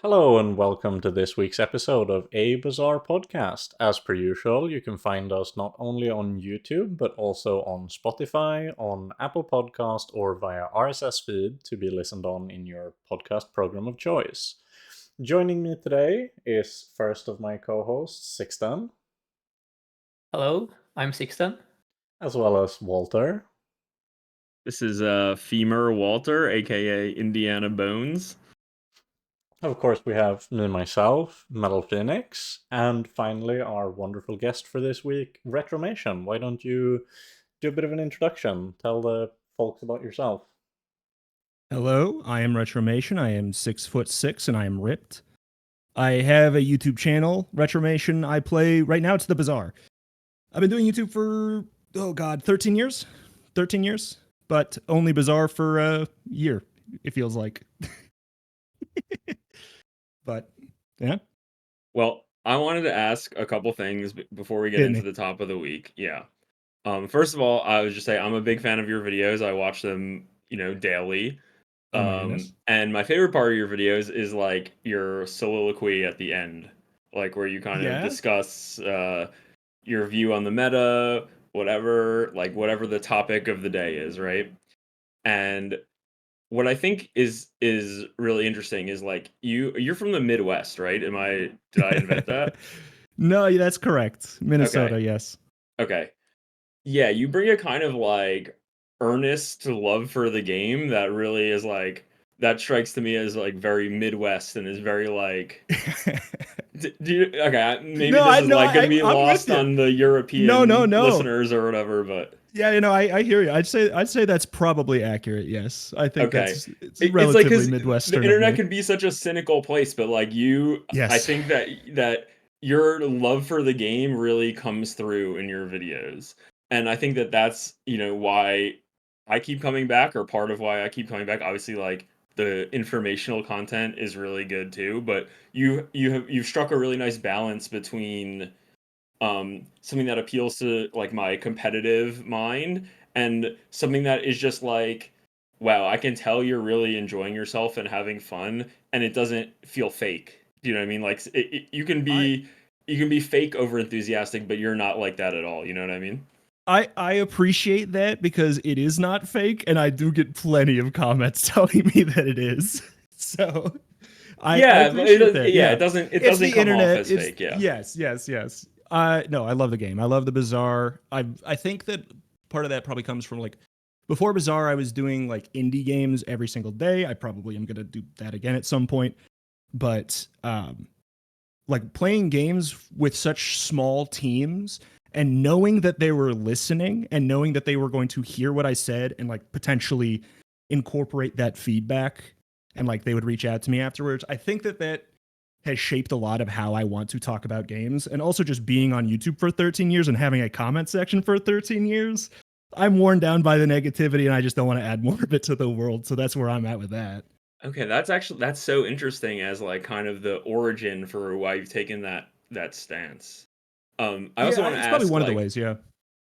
Hello and welcome to this week's episode of A Bazaar Podcast. As per usual, you can find us not only on YouTube, but also on Spotify, on Apple Podcast, or via RSS feed to be listened on in your podcast program of choice. Joining me today is first of my co-hosts, Sixten, Hello, I'm Sixten. as well as Walter. This is Femur Walter, aka Indiana Bones. Of course, we have me, myself, MetallFenix, and finally our wonderful guest for this week, Retromation. Why don't you do a bit of an introduction? Tell the folks about yourself. Hello, I am Retromation. I am 6'6" and I am ripped. I have a YouTube channel, Retromation. I play right now. It's The Bazaar. I've been doing YouTube for 13 years. 13 years, but only Bazaar for a year. It feels like. But yeah. Well, I wanted to ask a couple things before we get into the top of the week. Yeah. First of all, I would just say I'm a big fan of your videos. I watch them, daily. And my favorite part of your videos is like your soliloquy at the end, like where you kind of discuss your view on the meta, whatever the topic of the day is, right? And what I think is really interesting is like you're from the Midwest, right? Did I invent that? No, that's correct. Minnesota, Okay. yes. Okay. Yeah, you bring a kind of like earnest love for the game that really is like that strikes to me as like very Midwest and is very like maybe this is going to be lost on the European listeners or whatever, but yeah, I hear you. I'd say that's probably accurate. Yes, I think it's relatively like Midwestern. The internet can be such a cynical place, but like I think that your love for the game really comes through in your videos, and I think that that's why I keep coming back, or part of why I keep coming back. Obviously, like the informational content is really good too, but you've struck a really nice balance between something that appeals to like my competitive mind and something that is just like, wow, I can tell you're really enjoying yourself and having fun, and it doesn't feel fake. Do you know what I mean? Like you can be fake over enthusiastic, but you're not like that at all. You know what I mean? I appreciate that because it is not fake, and I do get plenty of comments telling me that it is. So I appreciate that. Yeah, it doesn't come off as fake. Yeah. Yes. No, I love the game. I love the Bazaar. I think that part of that probably comes from like before Bazaar, I was doing like indie games every single day. I probably am gonna do that again at some point. But like playing games with such small teams and knowing that they were listening and knowing that they were going to hear what I said and like potentially incorporate that feedback and like they would reach out to me afterwards. I think that has shaped a lot of how I want to talk about games, and also just being on YouTube for 13 years and having a comment section for 13 years. I'm worn down by the negativity and I just don't want to add more of it to the world. So that's where I'm at with that. Okay, that's so interesting as like kind of the origin for why you've taken that stance. I also want to ask probably one of the ways, yeah.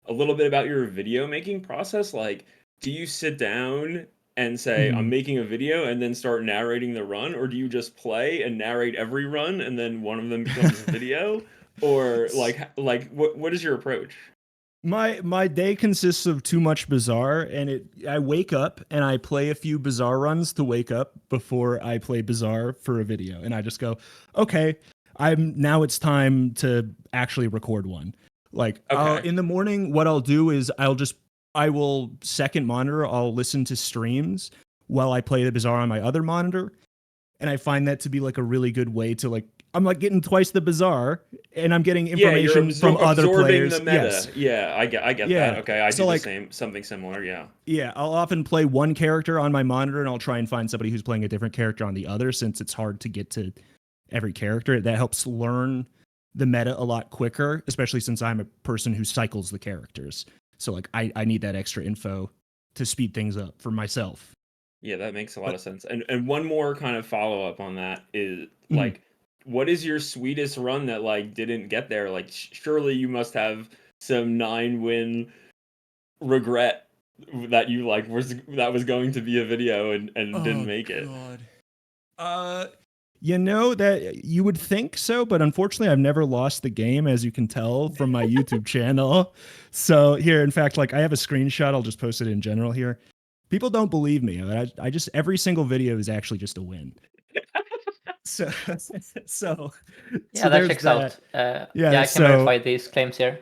A little bit about your video making process. Like, do you sit down and say, I'm making a video and then start narrating the run, or do you just play and narrate every run and then one of them becomes a video? Or like what is your approach? My day consists of too much Bazaar, and I wake up and I play a few Bazaar runs to wake up before I play Bazaar for a video, and I just go, okay, now it's time to actually record one. Like in the morning, what I'll do is I will second monitor. I'll listen to streams while I play the Bazaar on my other monitor, and I find that to be like a really good way to like. I'm like getting twice the Bazaar, and I'm getting information from other players. The meta. Yes. Yeah, I get that. Okay, I do the same, something similar. Yeah. Yeah, I'll often play one character on my monitor, and I'll try and find somebody who's playing a different character on the other, since it's hard to get to every character. That helps learn the meta a lot quicker, especially since I'm a person who cycles the characters. So like I need that extra info to speed things up for myself. Yeah, that makes a lot of sense. And one more kind of follow up on that is like, what is your sweetest run that like didn't get there? Like surely you must have some 9-win regret that you like was going to be a video and didn't make it. You know that you would think so, but unfortunately I've never lost the game, as you can tell from my YouTube channel. So here, in fact, like I have a screenshot. I'll just post it in general here. People don't believe me. I just every single video is actually just a win. So yeah, that checks out. Yeah, I can verify these claims here.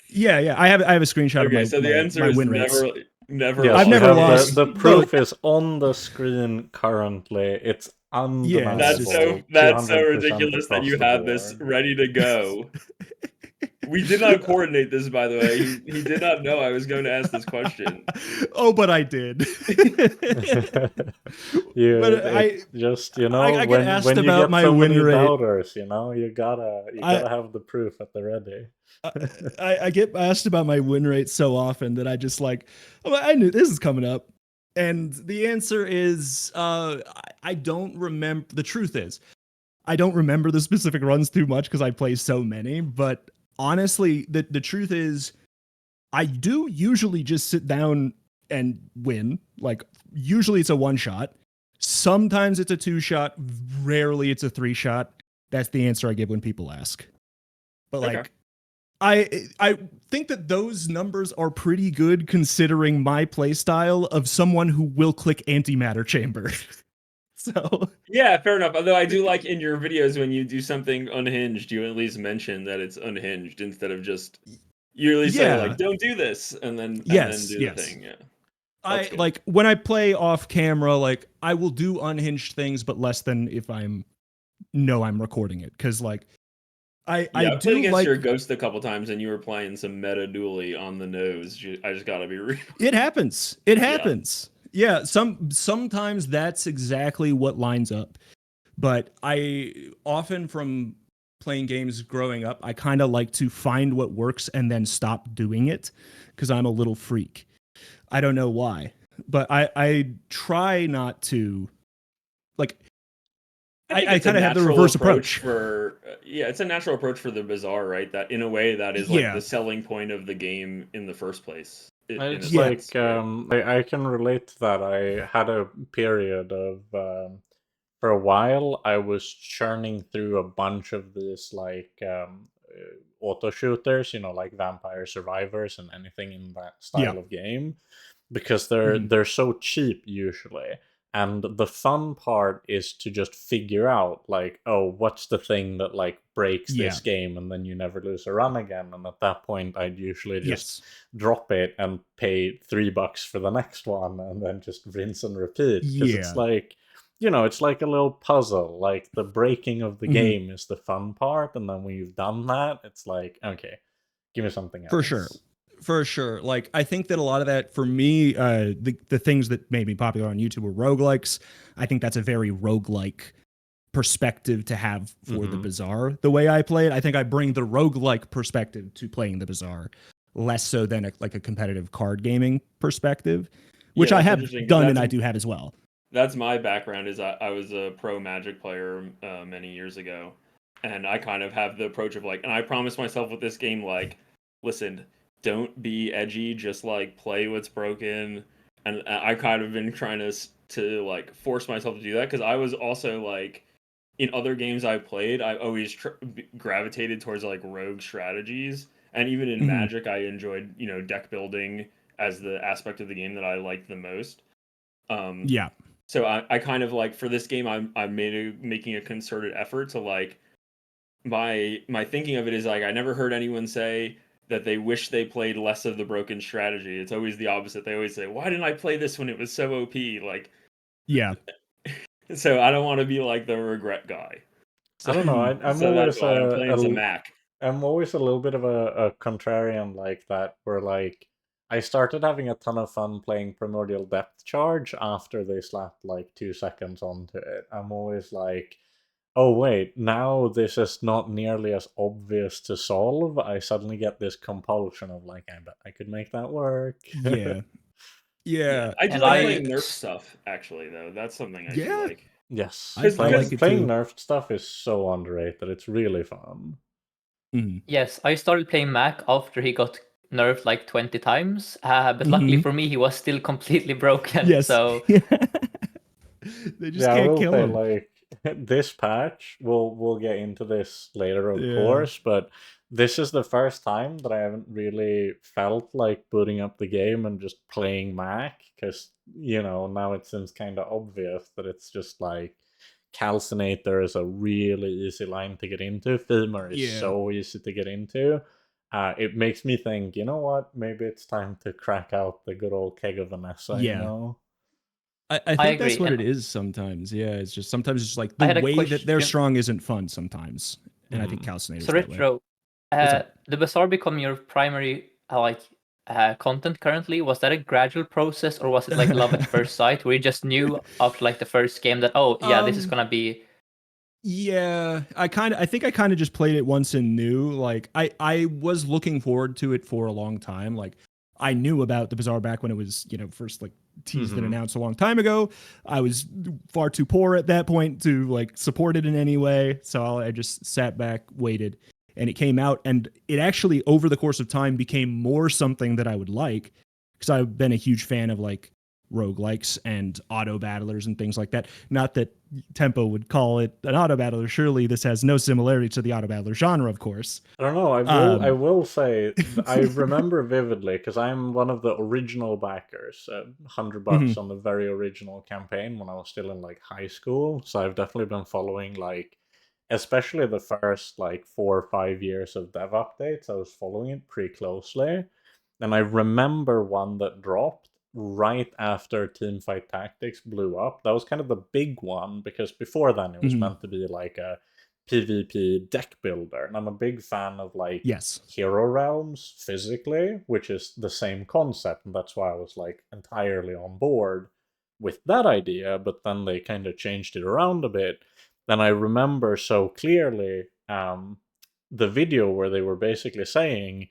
Yeah. I have a screenshot of my so the answer is win rates. Never. Yes, I've never lost. The proof is on the screen currently. It's undeniable. That's so 200% ridiculous that across you the have board. this ready to go. We did not coordinate this, by the way. He did not know I was going to ask this question. Oh, but I did. I just I get asked when you about get my so win many rate. doubters, you gotta have the proof at the ready. I get asked about my win rate so often that I just I knew this is coming up, and the answer is I don't remember. The truth is, I don't remember the specific runs too much because I play so many. But honestly, the truth is, I do usually just sit down and win. Like usually it's a 1-shot. Sometimes it's a 2-shot. Rarely it's a 3-shot. That's the answer I give when people ask. But like, I think that those numbers are pretty good considering my playstyle of someone who will click antimatter chamber. So yeah, fair enough. Although I do like in your videos when you do something unhinged, you at least mention that it's unhinged instead of just you at least say like, "Don't do this," and then do the thing. Yeah, I like when I play off camera, like I will do unhinged things, but less than if I'm recording it, because like I played against your Ghost a couple times, and you were playing some meta Dulie on the nose. I just gotta be real. It happens. Yeah, sometimes that's exactly what lines up. But I often, from playing games growing up, I kind of like to find what works and then stop doing it because I'm a little freak. I don't know why, but I try not to like. I kind of have the reverse approach for it's a natural approach for the Bazaar, right? That in a way that is like the selling point of the game in the first place. It's like I can relate to that. I had a period of for a while I was churning through a bunch of these like auto shooters, like Vampire Survivors and anything in that style of game, because they're so cheap usually. And the fun part is to just figure out, like, oh, what's the thing that, like, breaks this game, and then you never lose a run again. And at that point, I'd usually just drop it and pay $3 for the next one, and then just rinse and repeat. Because it's like, it's like a little puzzle. Like, the breaking of the game is the fun part, and then when you've done that, it's like, okay, give me something else. For sure. Like, I think that a lot of that, for me, the things that made me popular on YouTube were roguelikes. I think that's a very roguelike perspective to have for the Bazaar. The way I play it, I think I bring the roguelike perspective to playing the Bazaar, less so than a competitive card gaming perspective, which I have done and I do have as well. That's my background. Is I was a pro Magic player many years ago, and I kind of have the approach of like, and I promised myself with this game, like, listen, don't be edgy, just like play what's broken. And I kind of been trying to like force myself to do that, because I was also like, in other games I played, I always gravitated towards like rogue strategies, and even in Magic I enjoyed deck building as the aspect of the game that I liked the most. So I kind of like, for this game I'm making a concerted effort to like, my thinking of it is like, I never heard anyone say that they wish they played less of the broken strategy. It's always the opposite. They always say, why didn't I play this when it was so OP? Like, so I don't want to be like the regret guy. So, I don't know. I'm so always I'm playing some Mac. I'm always a little bit of a contrarian like that, where like I started having a ton of fun playing Primordial Depth Charge after they slapped like 2 seconds onto it. I'm always like, oh wait, now this is not nearly as obvious to solve. I suddenly get this compulsion of like, I bet I could make that work. Yeah. I do like playing Nerf stuff, actually, though. That's something I do like. Yes. Playing Nerf stuff is so underrated. It's really fun. Yes, I started playing Mac after he got nerfed like 20 times. But luckily for me, he was still completely broken. Yes. So they just can't kill him. Like, this patch, we'll get into this later, of Yeah. course, but this is the first time that I haven't really felt like booting up the game and just playing Mac, because, now it seems kind of obvious that it's just like Calcinator is a really easy line to get into. Femur is Yeah. so easy to get into. It makes me think, you know what? Maybe it's time to crack out the good old keg of Vanessa, Yeah. I think that's agree, what and it is sometimes. Yeah, it's just sometimes it's just like I the had a way that they're question. strong isn't fun sometimes. And I think Mhm. Calcinator's So that way. Retro, What's up? the Bazaar become your primary content currently. Was that a gradual process, or was it like love at first sight, where you just knew after like the first game that, oh yeah, this is gonna be? Yeah, I think I kind of just played it once and knew. Like I was looking forward to it for a long time. Like I knew about the Bazaar back when it was, first like teased and Mhm. announced a long time ago. I was far too poor at that point to like support it in any way, so I just sat back, waited, and it came out, and it actually over the course of time became more something that I would like, because I've been a huge fan of like roguelikes and auto battlers and things like that. Not that Tempo would call it an auto battler. Surely this has no similarity to the auto battler genre, of course. I don't know. I will say I remember vividly, because I'm one of the original backers. $100 on the very original campaign when I was still in like high school. So I've definitely been following like, especially the first like 4 or 5 years of dev updates. I was following it pretty closely, and I remember one that dropped right after Teamfight Tactics blew up. That was kind of the big one, because before then it was meant to be like a PvP deck builder. And I'm a big fan of like Yes. Hero Realms physically, which is the same concept, and that's why I was like entirely on board with that idea. But then they kind of changed it around a bit. And I remember so clearly the video where they were basically saying,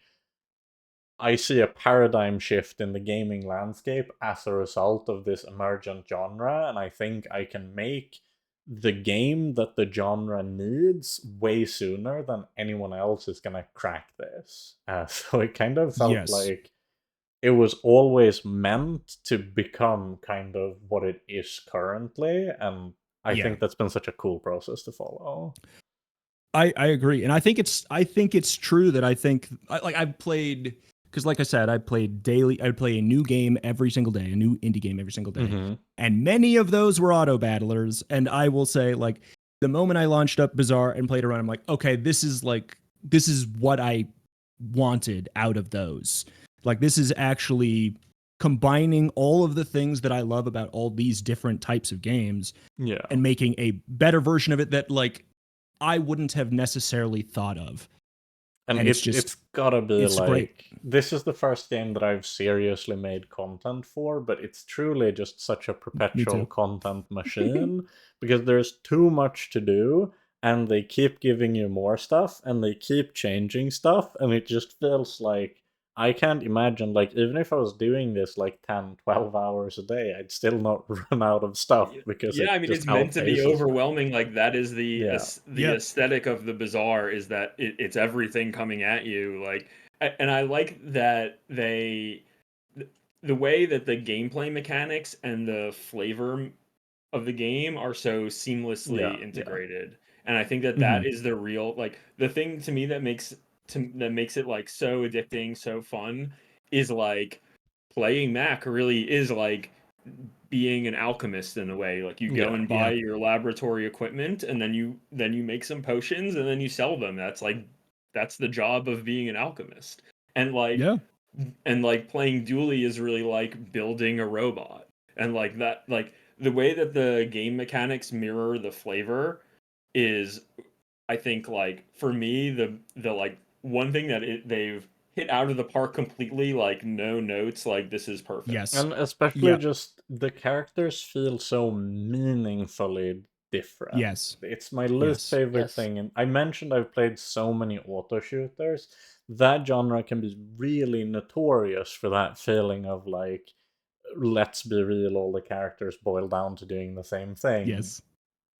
I see a paradigm shift in the gaming landscape as a result of this emergent genre, and I think I can make the game that the genre needs way sooner than anyone else is gonna crack this. So it kind of felt Yes. like it was always meant to become kind of what it is currently, and I think that's been such a cool process to follow. I agree, and I think it's true that I've played, because like I said, I played daily. I would play a new game every single day, a new indie game every single day, and many of those were auto battlers. And I will say, like, the moment I launched up Bazaar and played around, I'm like, okay, this is what I wanted out of those. Like, this is actually combining all of the things that I love about all these different types of games, and making a better version of it that like I wouldn't have necessarily thought of. And it's gotta be like, great. This is the first game that I've seriously made content for, but it's truly just such a perpetual content machine, because there's too much to do, and they keep giving you more stuff, and they keep changing stuff, and it just feels like I can't imagine, like, even if I was doing this like 10, 12 hours a day, I'd still not run out of stuff, because I mean, it's meant to be overwhelming. Like, that is the aesthetic of the Bazaar, is that it's everything coming at you. Like, and I like that the way that the gameplay mechanics and the flavor of the game are so seamlessly integrated. And I think that is the real, like, the thing to me that makes it like so addicting, so fun, is like playing Mac really is like being an alchemist in a way. Like, you go and buy your laboratory equipment, and then you make some potions, and then you sell them. That's the job of being an alchemist. And like playing Dulie is really like building a robot. And like that, like the way that the game mechanics mirror the flavor is, I think, like, for me, the like one thing that they've hit out of the park completely, like no notes, like this is perfect. Yes. And especially just the characters feel so meaningfully different. Yes. It's my least favorite thing. And I mentioned I've played so many auto shooters. That genre can be really notorious for that feeling of like, let's be real, all the characters boil down to doing the same thing. Yes.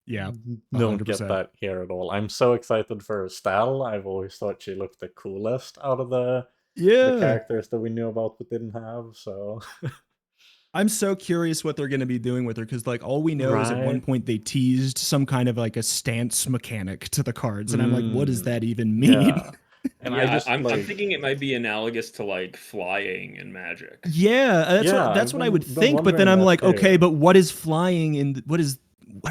Yeah. Don't 100%. get that here at all. I'm so excited for Estelle. I've always thought she looked the coolest out of the characters that we knew about but didn't have. So I'm so curious what they're going to be doing with her, because like all we know is at one point they teased some kind of like a stance mechanic to the cards, and I'm like, what does that even mean? Yeah. And I'm thinking it might be analogous to like flying in Magic. Yeah, that's what I would think. But then I'm like, okay, but what is flying in what is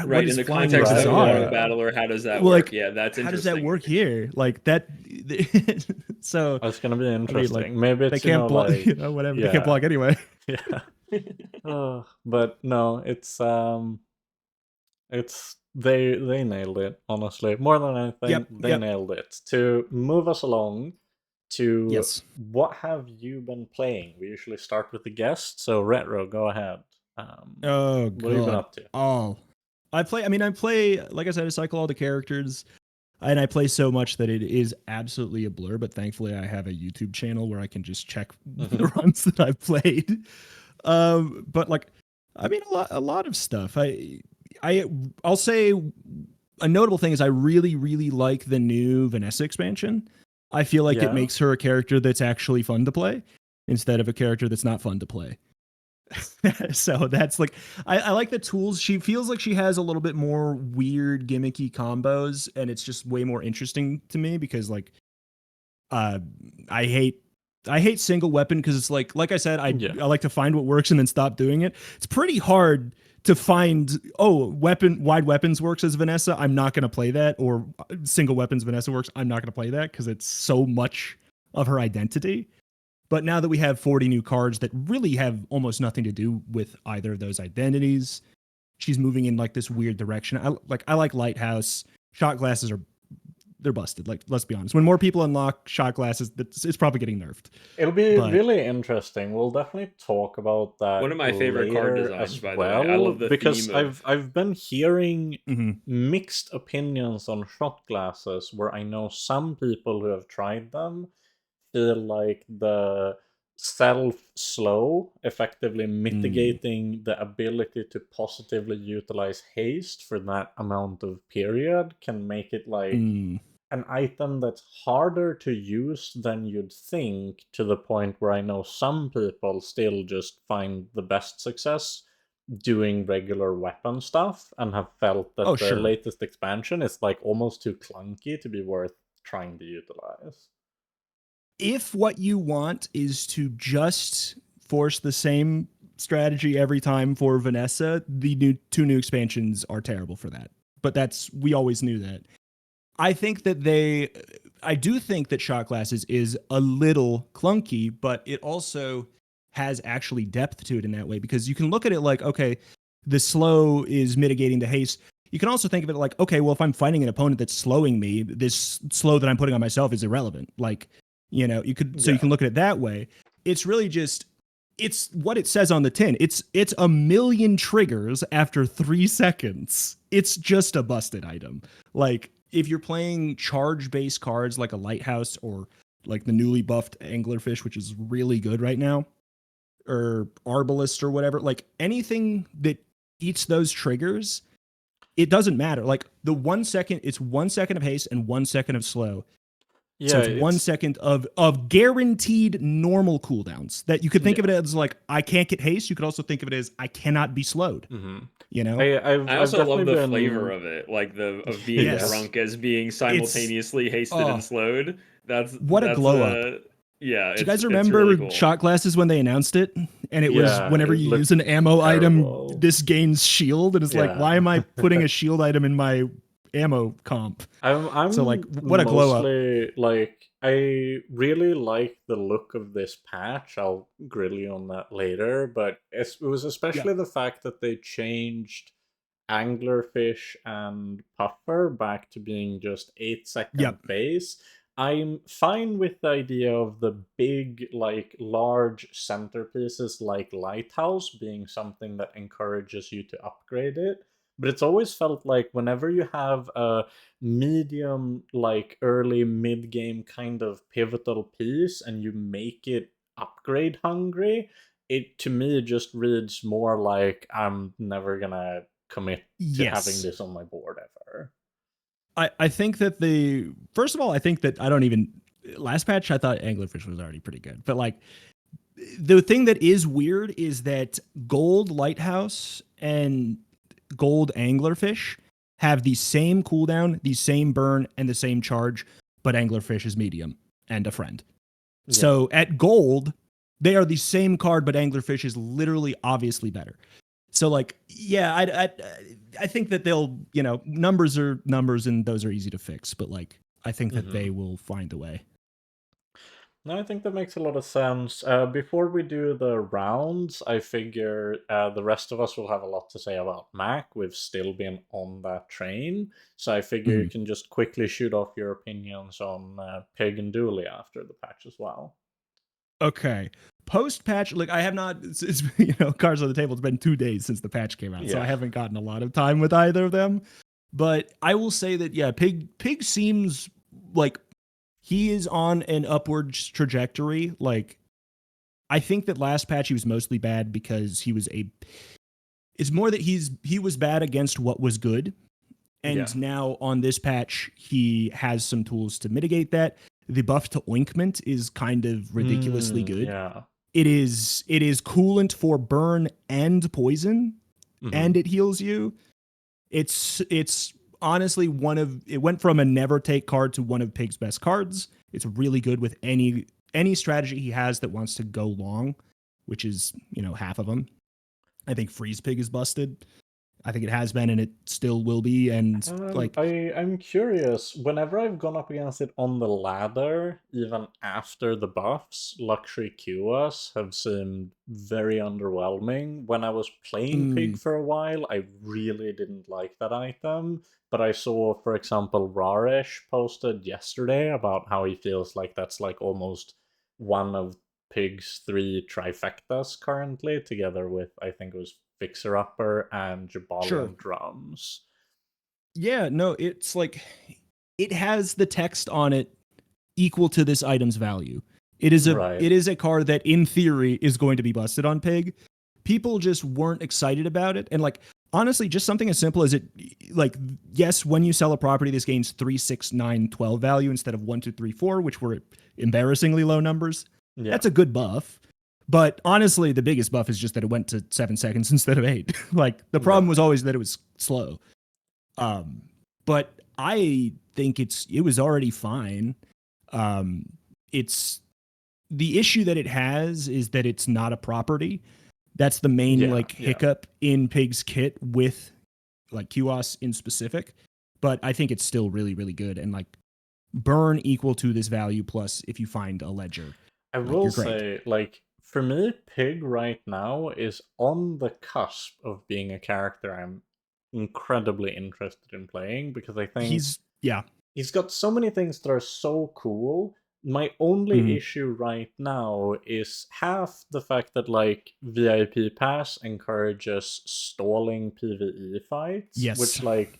right in the context of a battle, or how does that work? Yeah, that's interesting. How does that work here? Like that. So it's gonna be interesting. Maybe it's, they can't block. Whatever. They can't block anyway. Yeah. But no, it's they nailed it, honestly. More than anything, they nailed it. To move us along to what have you been playing? We usually start with the guest, so Retro, go ahead. What have you been up to? I play, like I said, I cycle all the characters, and I play so much that it is absolutely a blur, but thankfully I have a YouTube channel where I can just check the runs that I've played. But like, I mean, a lot of stuff. I'll say a notable thing is I really, really like the new Vanessa expansion. I feel like it makes her a character that's actually fun to play instead of a character that's not fun to play. So that's like, I like the tools. She feels like she has a little bit more weird gimmicky combos, and it's just way more interesting to me because like, I hate single weapon because it's like I said, I like to find what works and then stop doing it. It's pretty hard to find, wide weapons works as Vanessa, I'm not going to play that, or single weapons Vanessa works, I'm not going to play that because it's so much of her identity. But now that we have 40 new cards that really have almost nothing to do with either of those identities, she's moving in like this weird direction. I like Lighthouse. Shot glasses they're busted. Like, let's be honest. When more people unlock shot glasses, it's probably getting nerfed. It'll be really interesting. We'll definitely talk about that. One of my favorite card designs, by the way. I love the because theme of... I've been hearing mixed opinions on shot glasses, where I know some people who have tried them feel like the self-slow, effectively mitigating the ability to positively utilize haste for that amount of period, can make it like an item that's harder to use than you'd think, to the point where I know some people still just find the best success doing regular weapon stuff and have felt that the latest expansion is like almost too clunky to be worth trying to utilize. If what you want is to just force the same strategy every time for Vanessa, the two new expansions are terrible for that. But we always knew that. I do think that shot glasses is a little clunky, but it also has actually depth to it in that way, because you can look at it like, okay, the slow is mitigating the haste. You can also think of it like, okay, well, if I'm fighting an opponent that's slowing me, this slow that I'm putting on myself is irrelevant. Like, you know, you can look at it that way. It's really just, it's what it says on the tin. It's 1,000,000 triggers after 3 seconds. It's just a busted item. Like, if you're playing charge-based cards like a Lighthouse or like the newly buffed Anglerfish, which is really good right now, or Arbalist or whatever, like anything that eats those triggers, it doesn't matter. Like the 1 second, it's 1 second of haste and 1 second of slow. Yeah, so it's 1 second of guaranteed normal cooldowns. That you could think of it as like, I can't get haste. You could also think of it as I cannot be slowed. You know, I also love the flavor of it, like of being drunk as being simultaneously hasted and slowed. That's a glow up. Yeah, do you guys remember really cool. Shot glasses when they announced it? And it was whenever you use an ammo terrible. Item, this gains shield, and it's like, why am I putting a shield item in my ammo comp? I'm so like, what a glow up! Like, I really like the look of this patch. I'll grill you on that later, but it was especially the fact that they changed Anglerfish and Puffer back to being just 8-second base. I'm fine with the idea of the big, like, large centerpieces like Lighthouse being something that encourages you to upgrade it. But it's always felt like whenever you have a medium, like early mid-game kind of pivotal piece and you make it upgrade hungry, it to me just reads more like I'm never gonna commit to having this on my board ever. I think that first of all, I think that last patch I thought Anglerfish was already pretty good, but like the thing that is weird is that gold lighthouse and gold anglerfish have the same cooldown, the same burn, and the same charge, but anglerfish is medium and a friend. Yeah. So at gold, they are the same card, but anglerfish is literally obviously better. So like, yeah, I think that they'll, numbers are numbers and those are easy to fix, but like, I think that they will find a way. No, I think that makes a lot of sense. Before we do the rounds, I figure the rest of us will have a lot to say about Mac. We've still been on that train. So I figure you can just quickly shoot off your opinions on Pig and Dulie after the patch as well. Okay. Post-patch, like I have not, it's cards on the table, it's been 2 days since the patch came out. So I haven't gotten a lot of time with either of them. But I will say that, yeah, Pig seems like he is on an upward trajectory. Like, I think that last patch he was mostly bad because it's more that he was bad against what was good. And now on this patch, he has some tools to mitigate that. The buff to ointment is kind of ridiculously good. Yeah. It is coolant for burn and poison, and it heals you. It's honestly it went from a never take card to one of Pig's best cards. It's really good with any strategy he has that wants to go long, which is, half of them. I think Freeze Pig is busted. I think it has been and it still will be. And I'm curious, whenever I've gone up against it on the ladder, even after the buffs, Luxury QS have seemed very underwhelming. When I was playing Pig for a while, I really didn't like that item. But I saw, for example, Raresh posted yesterday about how he feels like that's like almost one of Pig's 3 trifectas currently, together with, I think it was Fixer Upper and Jabalian Drums. Yeah, no, it's like it has the text on it equal to this item's value. It is a card that in theory is going to be busted on Pig. People just weren't excited about it. And like honestly, just something as simple as it, like, yes, when you sell a property, this gains 3, 6, 9, 12 value instead of 1, 2, 3, 4, which were embarrassingly low numbers. Yeah. That's a good buff. But honestly, the biggest buff is just that it went to 7 seconds instead of 8. Like the problem was always that it was slow. But I think it was already fine. It's the issue that it has is that it's not a property. That's the main hiccup in Pig's kit with like QoS in specific. But I think it's still really, really good. And like burn equal to this value plus if you find a ledger. I will say, like, for me, Pig right now is on the cusp of being a character I'm incredibly interested in playing because I think he's got so many things that are so cool. My only issue right now is half the fact that like VIP Pass encourages stalling PvE fights, which like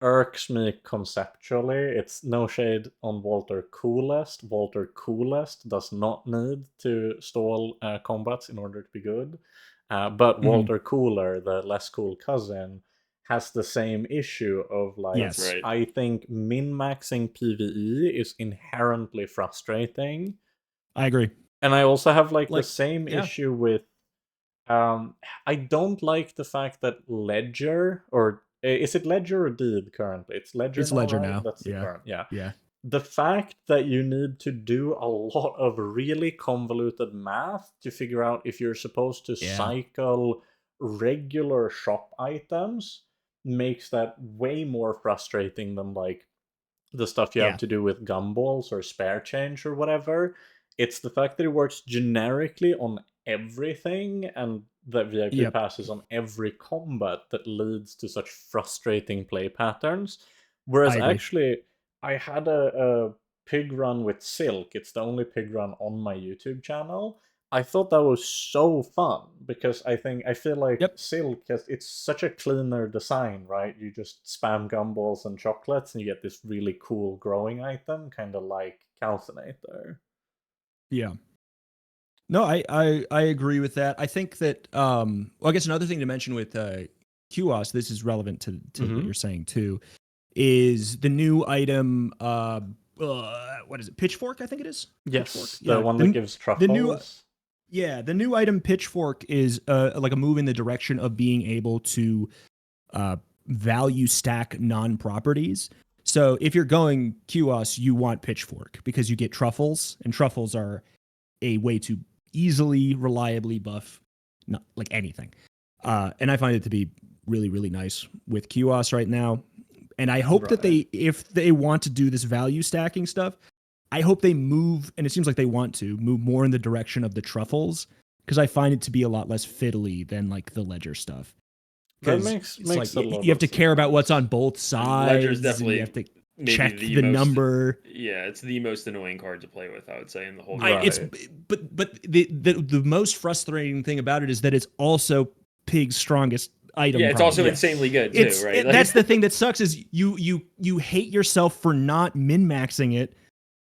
irks me conceptually. It's no shade on Walter Coolest. Walter Coolest does not need to stall combats in order to be good. But Walter Cooler, the less cool cousin, has the same issue of like, I think min-maxing PvE is inherently frustrating. I agree. And I also have like the same issue with, I don't like the fact that Ledger, or is it Ledger or Deed currently? It's Ledger. It's Ledger now. That's the current. Yeah. The fact that you need to do a lot of really convoluted math to figure out if you're supposed to cycle regular shop items makes that way more frustrating than like the stuff you have to do with gumballs or spare change or whatever. It's the fact that it works generically on everything and that VIP passes on every combat that leads to such frustrating play patterns. Whereas actually, I had a pig run with Silk. It's the only pig run on my YouTube channel. I thought that was so fun because I feel like Silk it's such a cleaner design, right? You just spam gumballs and chocolates and you get this really cool growing item, kind of like Calcinator. Yeah. No, I agree with that. I think that well, I guess another thing to mention with QoS, this is relevant to what you're saying too, is the new item what is it? Pitchfork, I think it is. Yes, the one that gives truffles. Yeah, the new item Pitchfork is like a move in the direction of being able to value stack non-properties. So if you're going QoS, you want Pitchfork because you get truffles, and truffles are a way to easily, reliably buff not like anything. And I find it to be really, really nice with QoS right now. And I hope that if they want to do this value stacking stuff, I hope they move, and it seems like they want to move more in the direction of the truffles, because I find it to be a lot less fiddly than like the ledger stuff. That makes like, a lot you have to of care about sense. what's on both sides. Ledger's definitely you have to check the most, number. Yeah, it's the most annoying card to play with, I would say, in the whole game. Right. But the most frustrating thing about it is that it's also Pig's strongest item. Yeah, it's also insanely good too, right? That's the thing that sucks is you hate yourself for not min-maxing it,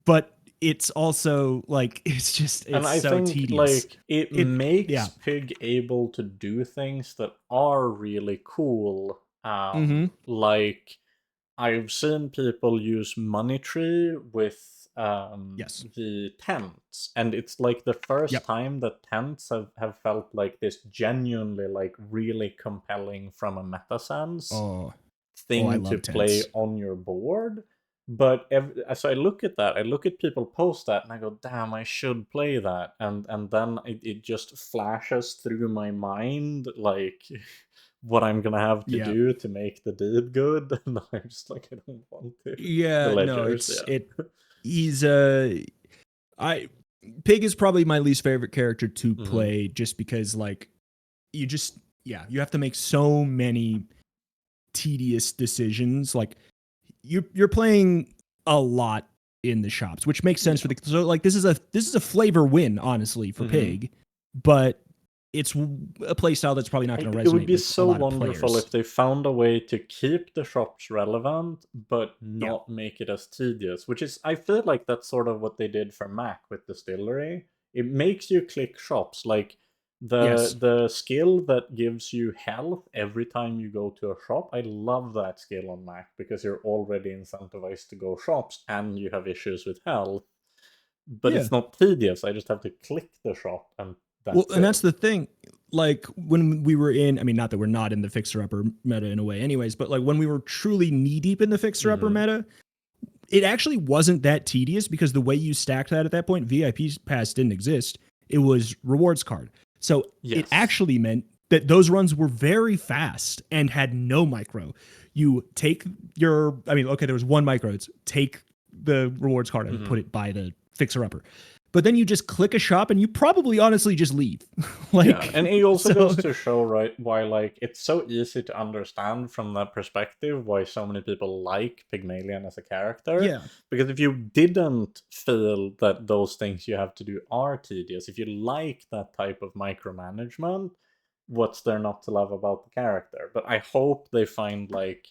but it's also like it's so think, tedious. Like it makes Pig able to do things that are really cool. Like I've seen people use Money Tree with the tents, and it's like the first time that tents have felt like this genuinely like really compelling from a meta sense thing to play on your board. But so I look at that, I look at people post that, and I go, damn, I should play that. And then it just flashes through my mind, like, what I'm going to have to do to make the deed good. And I'm just like, I don't want to. Yeah, Pig is probably my least favorite character to play, just because, like, you have to make so many tedious decisions. Like, you're playing a lot in the shops, which makes sense for so like this is a flavor win, honestly, for Pig, but it's a play style that's probably not going to resonate. It would be with so a lot wonderful of players. if they found a way to keep the shops relevant but not make it as tedious, which is, I feel like that's sort of what they did for Mac with Distillery. It makes you click shops, like the skill that gives you health every time you go to a shop. I love that skill on Mac because you're already incentivized to go shops and you have issues with health, but it's not tedious. I just have to click the shop and that's the thing. Like when we were in, I mean, not that we're not in the fixer-upper meta in a way anyways, but like when we were truly knee-deep in the fixer-upper meta, it actually wasn't that tedious because the way you stacked that at that point, VIP Pass didn't exist. It was rewards card. So it actually meant that those runs were very fast and had no micro. You take there was one micro. It's take the rewards card and put it by the fixer-upper. But then you just click a shop and you probably honestly just leave. And it also goes to show, right, why like it's so easy to understand from that perspective why so many people like Pygmalion as a character. Yeah. Because if you didn't feel that those things you have to do are tedious, if you like that type of micromanagement, what's there not to love about the character? But I hope they find like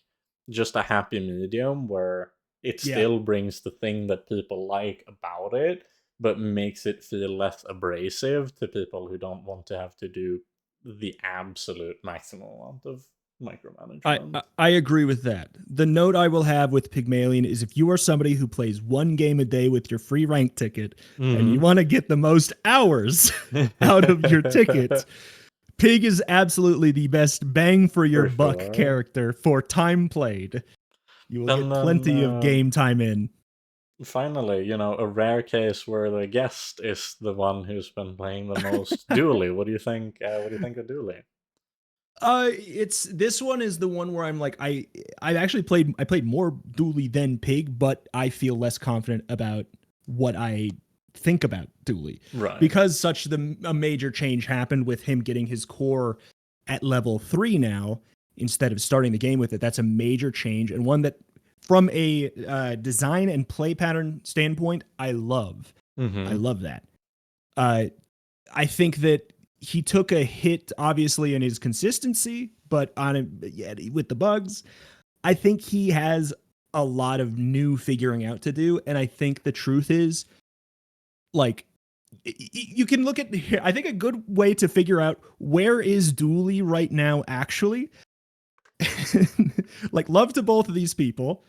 just a happy medium where it still brings the thing that people like about it, but makes it feel less abrasive to people who don't want to have to do the absolute maximum amount of micromanagement. I agree with that. The note I will have with Pygmalion is if you are somebody who plays one game a day with your free rank ticket and you want to get the most hours out of your ticket, Pig is absolutely the best bang for your buck character for time played. You will get plenty of game time in. Finally, a rare case where the guest is the one who's been playing the most. Dulie, what do you think? What do you think of Dulie? This one is the one where I'm like I played more Dulie than Pig, but I feel less confident about what I think about Dulie, right? Because a major change happened with him getting his core at level 3 now instead of starting the game with it. That's a major change, and one that, from a design and play pattern standpoint, I love. I love that. I think that he took a hit, obviously, in his consistency, but with the bugs, I think he has a lot of new figuring out to do. And I think the truth is, like, you can look at, I think a good way to figure out where is Dulie right now, actually. Like, love to both of these people.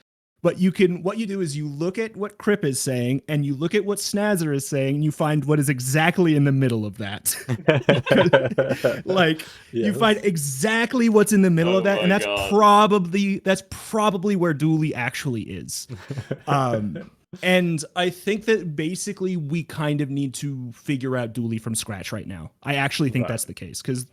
But what you do is you look at what Crip is saying and you look at what Snazzer is saying and you find what is exactly in the middle of that. Like you find exactly what's in the middle of that, and that's probably where Dulie actually is. And I think that basically we kind of need to figure out Dulie from scratch right now. I actually think that's the case, because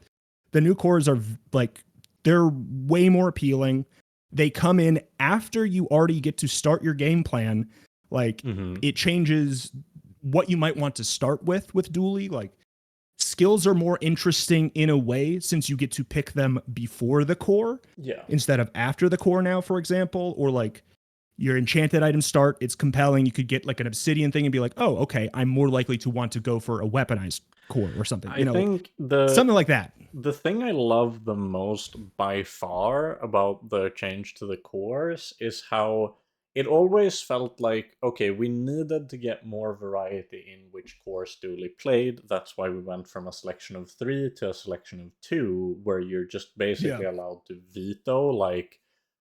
the new cores are like, they're way more appealing. They come in after you already get to start your game plan. Like it changes what you might want to start with Dulie. Like skills are more interesting in a way, since you get to pick them before the core instead of after the core now, for example. Or like your enchanted items start, it's compelling. You could get like an obsidian thing and be like, oh, okay, I'm more likely to want to go for a weaponized core or something. I think something like that. The thing I love the most by far about the change to the cores is how it always felt like, okay, we needed to get more variety in which cores Dulie played. That's why we went from a selection of 3 to a selection of 2, where you're just basically allowed to veto like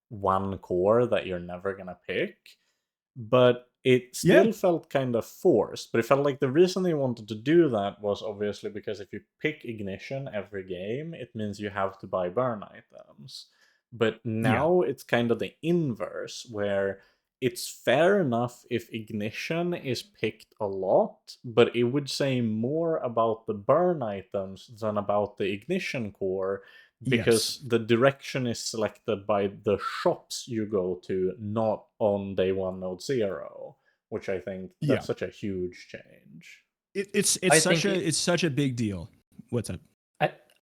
one core that you're never gonna pick. But it still felt kind of forced. But it felt like the reason they wanted to do that was obviously because if you pick Ignition every game, it means you have to buy burn items. But now it's kind of the inverse, where it's fair enough if Ignition is picked a lot, but it would say more about the burn items than about the Ignition core, because the direction is selected by the shops you go to, not on day 1 node 0, which I think that's such a huge change. It's such a big deal. What's up?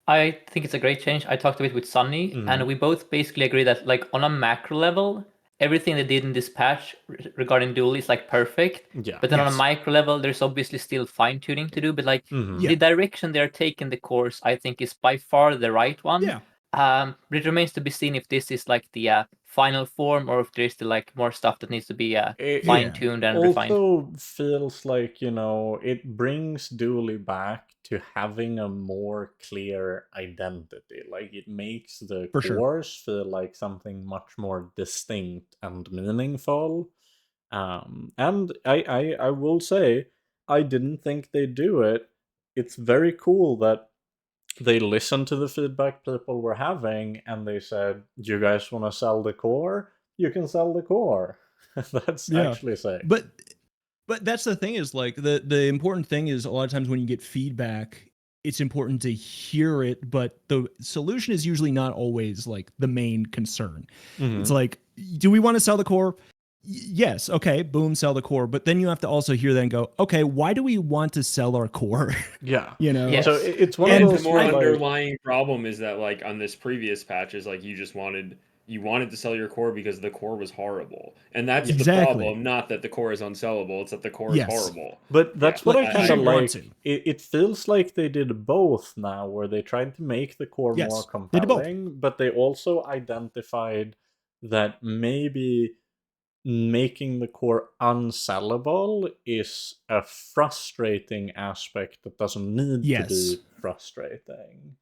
I think it's a great change. I talked a bit with Sunny, and we both basically agree that like on a macro level, everything they did in this patch regarding Dulie is like perfect. Yeah. But then on a micro level, there's obviously still fine tuning to do. But like the direction they're taking the course, I think, is by far the right one. Yeah. But it remains to be seen if this is like the final form, or if there's still like more stuff that needs to be fine tuned and refined. It also feels like, it brings Dulie back to having a more clear identity. Like it makes the course feel like something much more distinct and meaningful. And I will say, I didn't think they'd do it. It's very cool that they listened to the feedback people were having, and they said, "Do you guys want to sell the core? You can sell the core." That's actually sick. But that's the thing, is like the important thing is a lot of times when you get feedback, it's important to hear it, but the solution is usually not always like the main concern. It's like, do we want to sell the core? Yes. Okay. Boom. Sell the core. But then you have to also hear that and go, okay, why do we want to sell our core? Yeah. Yes. So it's one of those. The more underlying problem is that like on this previous patch is like you wanted to sell your core because the core was horrible. And that's the problem, not that the core is unsellable, it's that the core is horrible. But that's what I kind of like. It feels like they did both now, where they tried to make the core more compelling, but they also identified that maybe making the core unsellable is a frustrating aspect that doesn't need to be frustrating.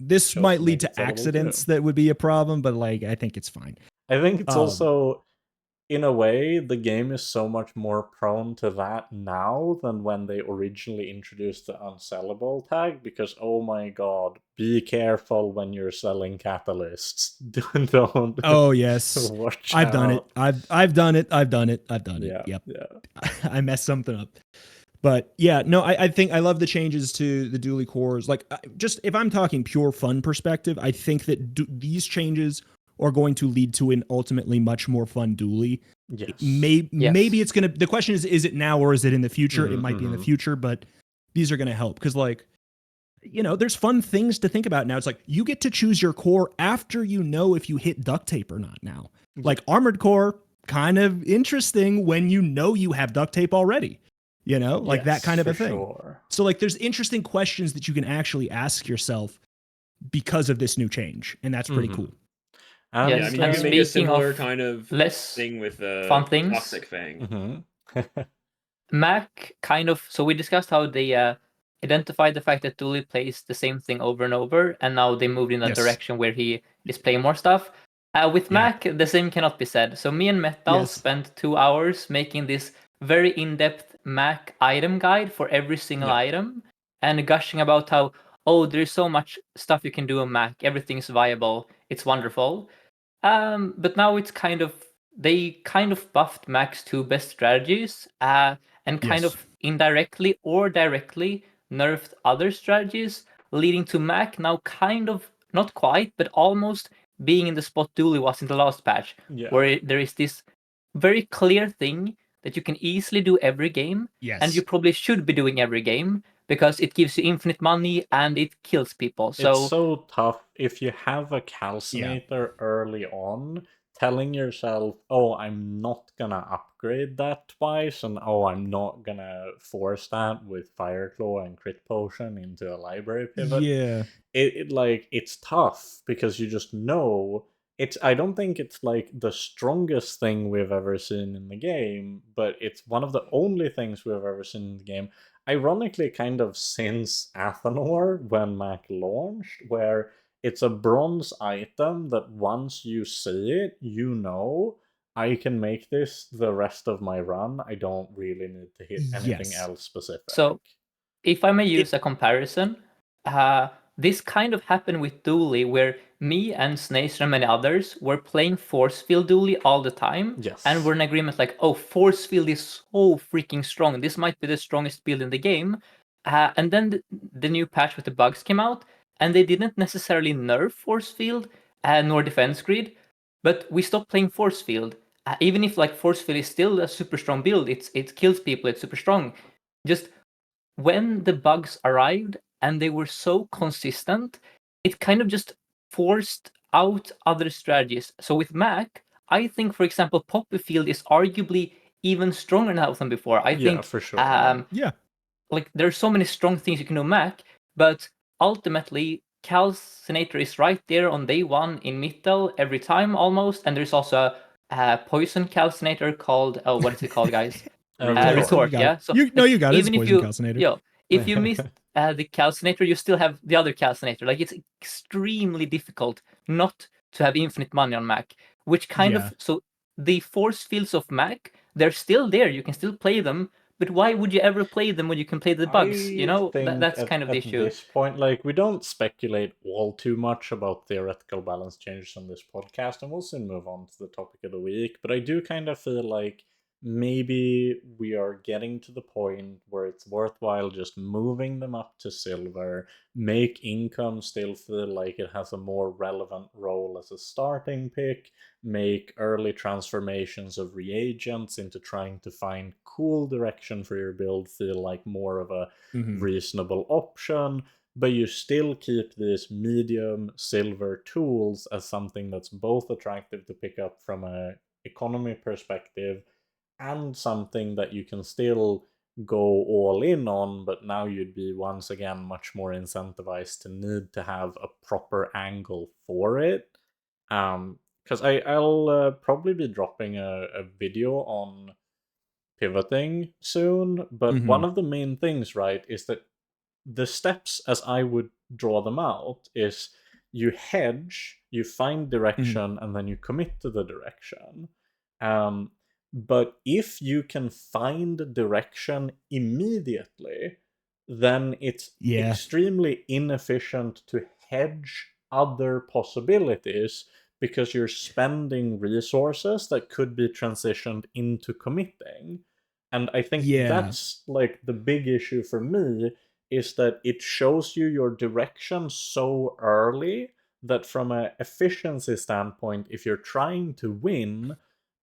This might lead to accidents that would be a problem, but like I think it's fine. I think it's also, in a way, the game is so much more prone to that now than when they originally introduced the unsellable tag, because oh my god, be careful when you're selling catalysts. Don't. Oh yes. Watch I've out. done it. I've done it. Yep. I messed something up. But yeah, no, I think I love the changes to the Dulie cores. Like, just if I'm talking pure fun perspective, I think that these changes are going to lead to an ultimately much more fun Dulie. Yes. Maybe it's gonna. The question is it now or is it in the future? It might be in the future, but these are gonna help because, like, there's fun things to think about now. It's like you get to choose your core after you know if you hit duct tape or not. Now, like armored core, kind of interesting when you know you have duct tape already. Like that kind of a thing. Sure. So like there's interesting questions that you can actually ask yourself because of this new change. And that's pretty cool. I mean, you can make a similar kind of thing with fun things. Toxic Fang. Mac kind of, so we discussed how they identified the fact that Dulie plays the same thing over and over, and now they moved in a direction where he is playing more stuff. With Mac, the same cannot be said. So me and Metal spent 2 hours making this very in-depth Mac item guide for every single item, and gushing about how, oh, there's so much stuff you can do on Mac. Everything's viable. It's wonderful. But now it's they kind of buffed Mac's 2 best strategies, and kind of indirectly or directly nerfed other strategies, leading to Mac now kind of, not quite, but almost being in the spot Dulie was in the last patch, where there is this very clear thing that you can easily do every game, and you probably should be doing every game, because it gives you infinite money and it kills people. So it's so tough if you have a calcinator early on, telling yourself, oh, I'm not gonna upgrade that twice, and oh, I'm not gonna force that with Fireclaw and Crit Potion into a library pivot. It's tough because you just know I don't think it's like the strongest thing we've ever seen in the game, but it's one of the only things we've ever seen in the game. Ironically, kind of since Athanor when Mac launched, where it's a bronze item that once you see it, you know, I can make this the rest of my run. I don't really need to hit anything else specific. So, if I may use a comparison, this kind of happened with Dulie, where me and Snacer and many others were playing Force Field Dulie all the time, and we're in agreement like, oh, Force Field is so freaking strong. This might be the strongest build in the game. And then the new patch with the bugs came out, and they didn't necessarily nerf Force Field nor Defense Grid, but we stopped playing Force Field. Even if like Force Field is still a super strong build, it kills people, it's super strong. Just when the bugs arrived and they were so consistent, it kind of just forced out other strategies. So with Mac, I think, for example, Poppy Field is arguably even stronger now than before. I think, for sure. Like there's so many strong things you can do Mac, but ultimately Calcinator is right there on day one in Mittel every time almost, and there's also a poison Calcinator called, oh, what is it called, guys? Retort, yeah. So you got it. Even if you Calcinator. If you miss the Calcinator, you still have the other Calcinator. Like it's extremely difficult not to have infinite money on Mac, which kind of, so the force fields of Mac, they're still there. You can still play them, but why would you ever play them when you can play the bugs? You know, that's kind of the issue. At this point, like, we don't speculate all too much about theoretical balance changes on this podcast, and we'll soon move on to the topic of the week. But I do kind of feel like maybe we are getting to the point where it's worthwhile just moving them up to silver, make income still feel like it has a more relevant role as a starting pick, make early transformations of reagents into trying to find cool direction for your build feel like more of a reasonable option, but you still keep these medium silver tools as something that's both attractive to pick up from a economy perspective and something that you can still go all in on, but now you'd be once again much more incentivized to need to have a proper angle for it. Because I'll probably be dropping a video on pivoting soon, but one of the main things, right, is that the steps as I would draw them out is you hedge, you find direction, and then you commit to the direction. But if you can find direction immediately, then it's extremely inefficient to hedge other possibilities because you're spending resources that could be transitioned into committing. And I think that's like the big issue for me, is that it shows you your direction so early that from an efficiency standpoint, if you're trying to win,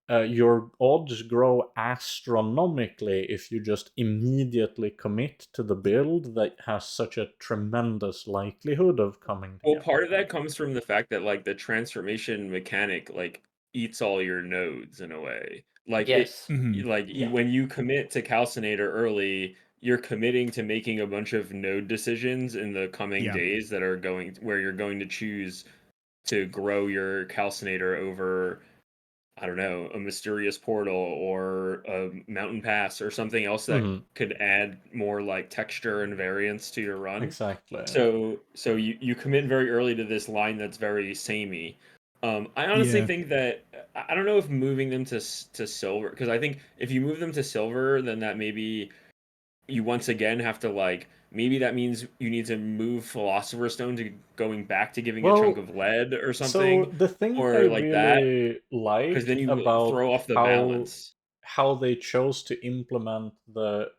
your odds grow astronomically if you just immediately commit to the build that has such a tremendous likelihood of coming together. Well, part of that comes from the fact that like the transformation mechanic like eats all your nodes in a way. Like when you commit to Calcinator early, you're committing to making a bunch of node decisions in the coming days that are where you're going to choose to grow your Calcinator over, I don't know, a mysterious portal or a mountain pass or something else that could add more like texture and variance to your run. Exactly. So you commit very early to this line that's very samey. I honestly think that I don't know if moving them to silver, because I think if you move them to silver, then that maybe you once again have to like, maybe that means you need to move Philosopher's Stone to going back to giving a chunk of lead or something, so the thing that I or like that, really because then like you about throw off the how balance. they chose to implement the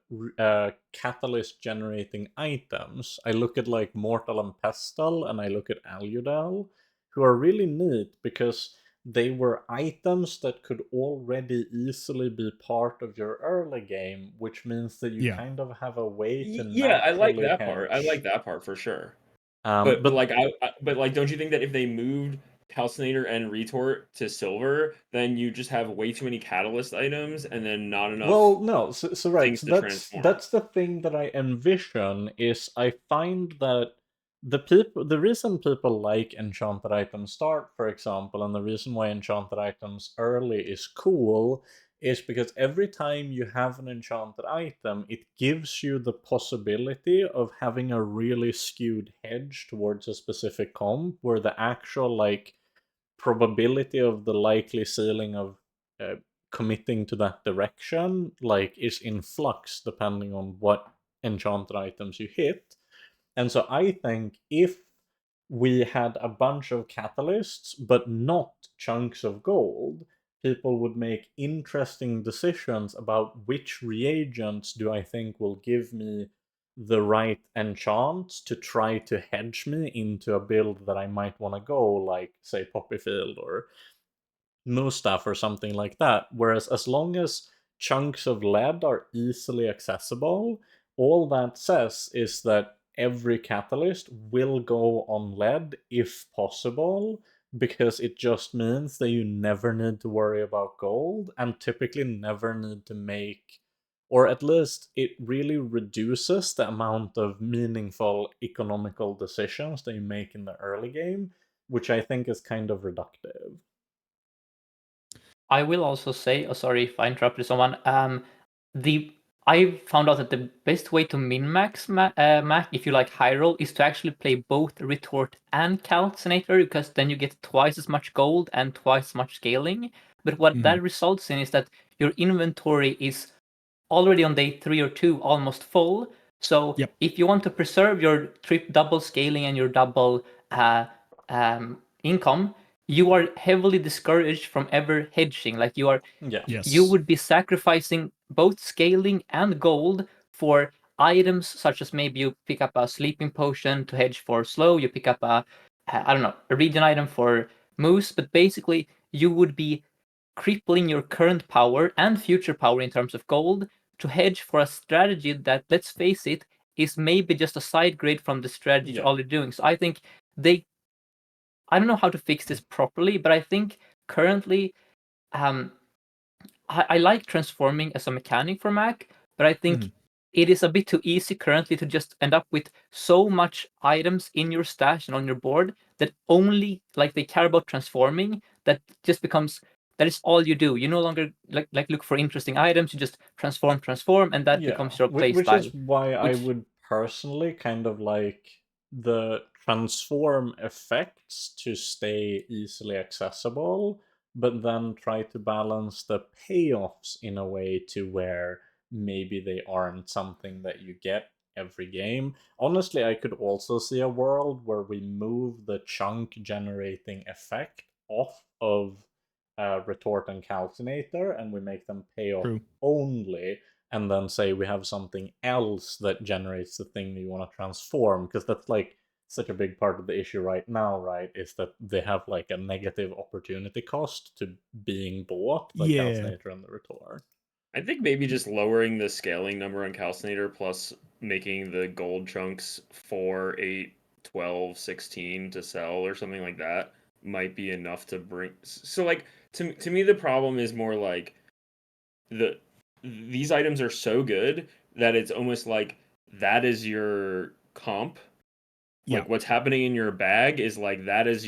catalyst generating items, I look at like Mortal and Pestle, and I look at Aludel, who are really neat because they were items that could already easily be part of your early game, which means that you kind of have a way to Yeah, I like naturally that part. I hedge. like that part for sure. But But like, don't you think that if they moved Calcinator and Retort to silver, then you just have way too many catalyst items and then not enough well, no, so right, things so to transform? that's the thing that I envision is I find that the reason people like enchanted items start, for example, and the reason why enchanted items early is cool is because every time you have an enchanted item, it gives you the possibility of having a really skewed hedge towards a specific comp where the actual like probability of the likely ceiling of uh, committing to that direction like is in flux depending on what enchanted items you hit. And so I think if we had a bunch of catalysts but not chunks of gold, people would make interesting decisions about which reagents do I think will give me the right enchants to try to hedge me into a build that I might want to go, like, say, Poppyfield or Mustaf or something like that. Whereas as long as chunks of lead are easily accessible, all that says is that every catalyst will go on lead if possible, because it just means that you never need to worry about gold and typically never need to make, or at least it really reduces the amount of meaningful economical decisions that you make in the early game, which I think is kind of reductive. I will also say, oh, sorry if I interrupted someone. I found out that the best way to min-max Mac, if you like high roll, is to actually play both Retort and Calcinator, because then you get twice as much gold and twice as much scaling. But what that results in is that your inventory is already on day 3 or 2 almost full. So if you want to preserve your double scaling and your double income, you are heavily discouraged from ever hedging. Like you would be sacrificing both scaling and gold for items such as maybe you pick up a sleeping potion to hedge for slow, you pick up a regen item for moose, but basically you would be crippling your current power and future power in terms of gold to hedge for a strategy that, let's face it, is maybe just a side grade from the strategy you're already doing. So I think I don't know how to fix this properly, but I think currently I like transforming as a mechanic for Mac, but I think it is a bit too easy currently to just end up with so much items in your stash and on your board that only like they care about transforming, that just becomes that is all you do. You no longer like look for interesting items, you just transform, and that becomes your play Which style. is why I would personally kind of like the transform effects to stay easily accessible, but then try to balance the payoffs in a way to where maybe they aren't something that you get every game. Honestly, I could also see a world where we move the chunk generating effect off of Retort and Calcinator and we make them payoff only, and then say we have something else that generates the thing that you want to transform, because that's like such a big part of the issue right now, right? Is that they have like a negative opportunity cost to being bought, like Calcinator and the Retort. I think maybe just lowering the scaling number on Calcinator plus making the gold chunks 4, 8, 12, 16 to sell or something like that might be enough to bring. So like to me the problem is more like these items are so good that it's almost like that is your comp. Like what's happening in your bag is like that's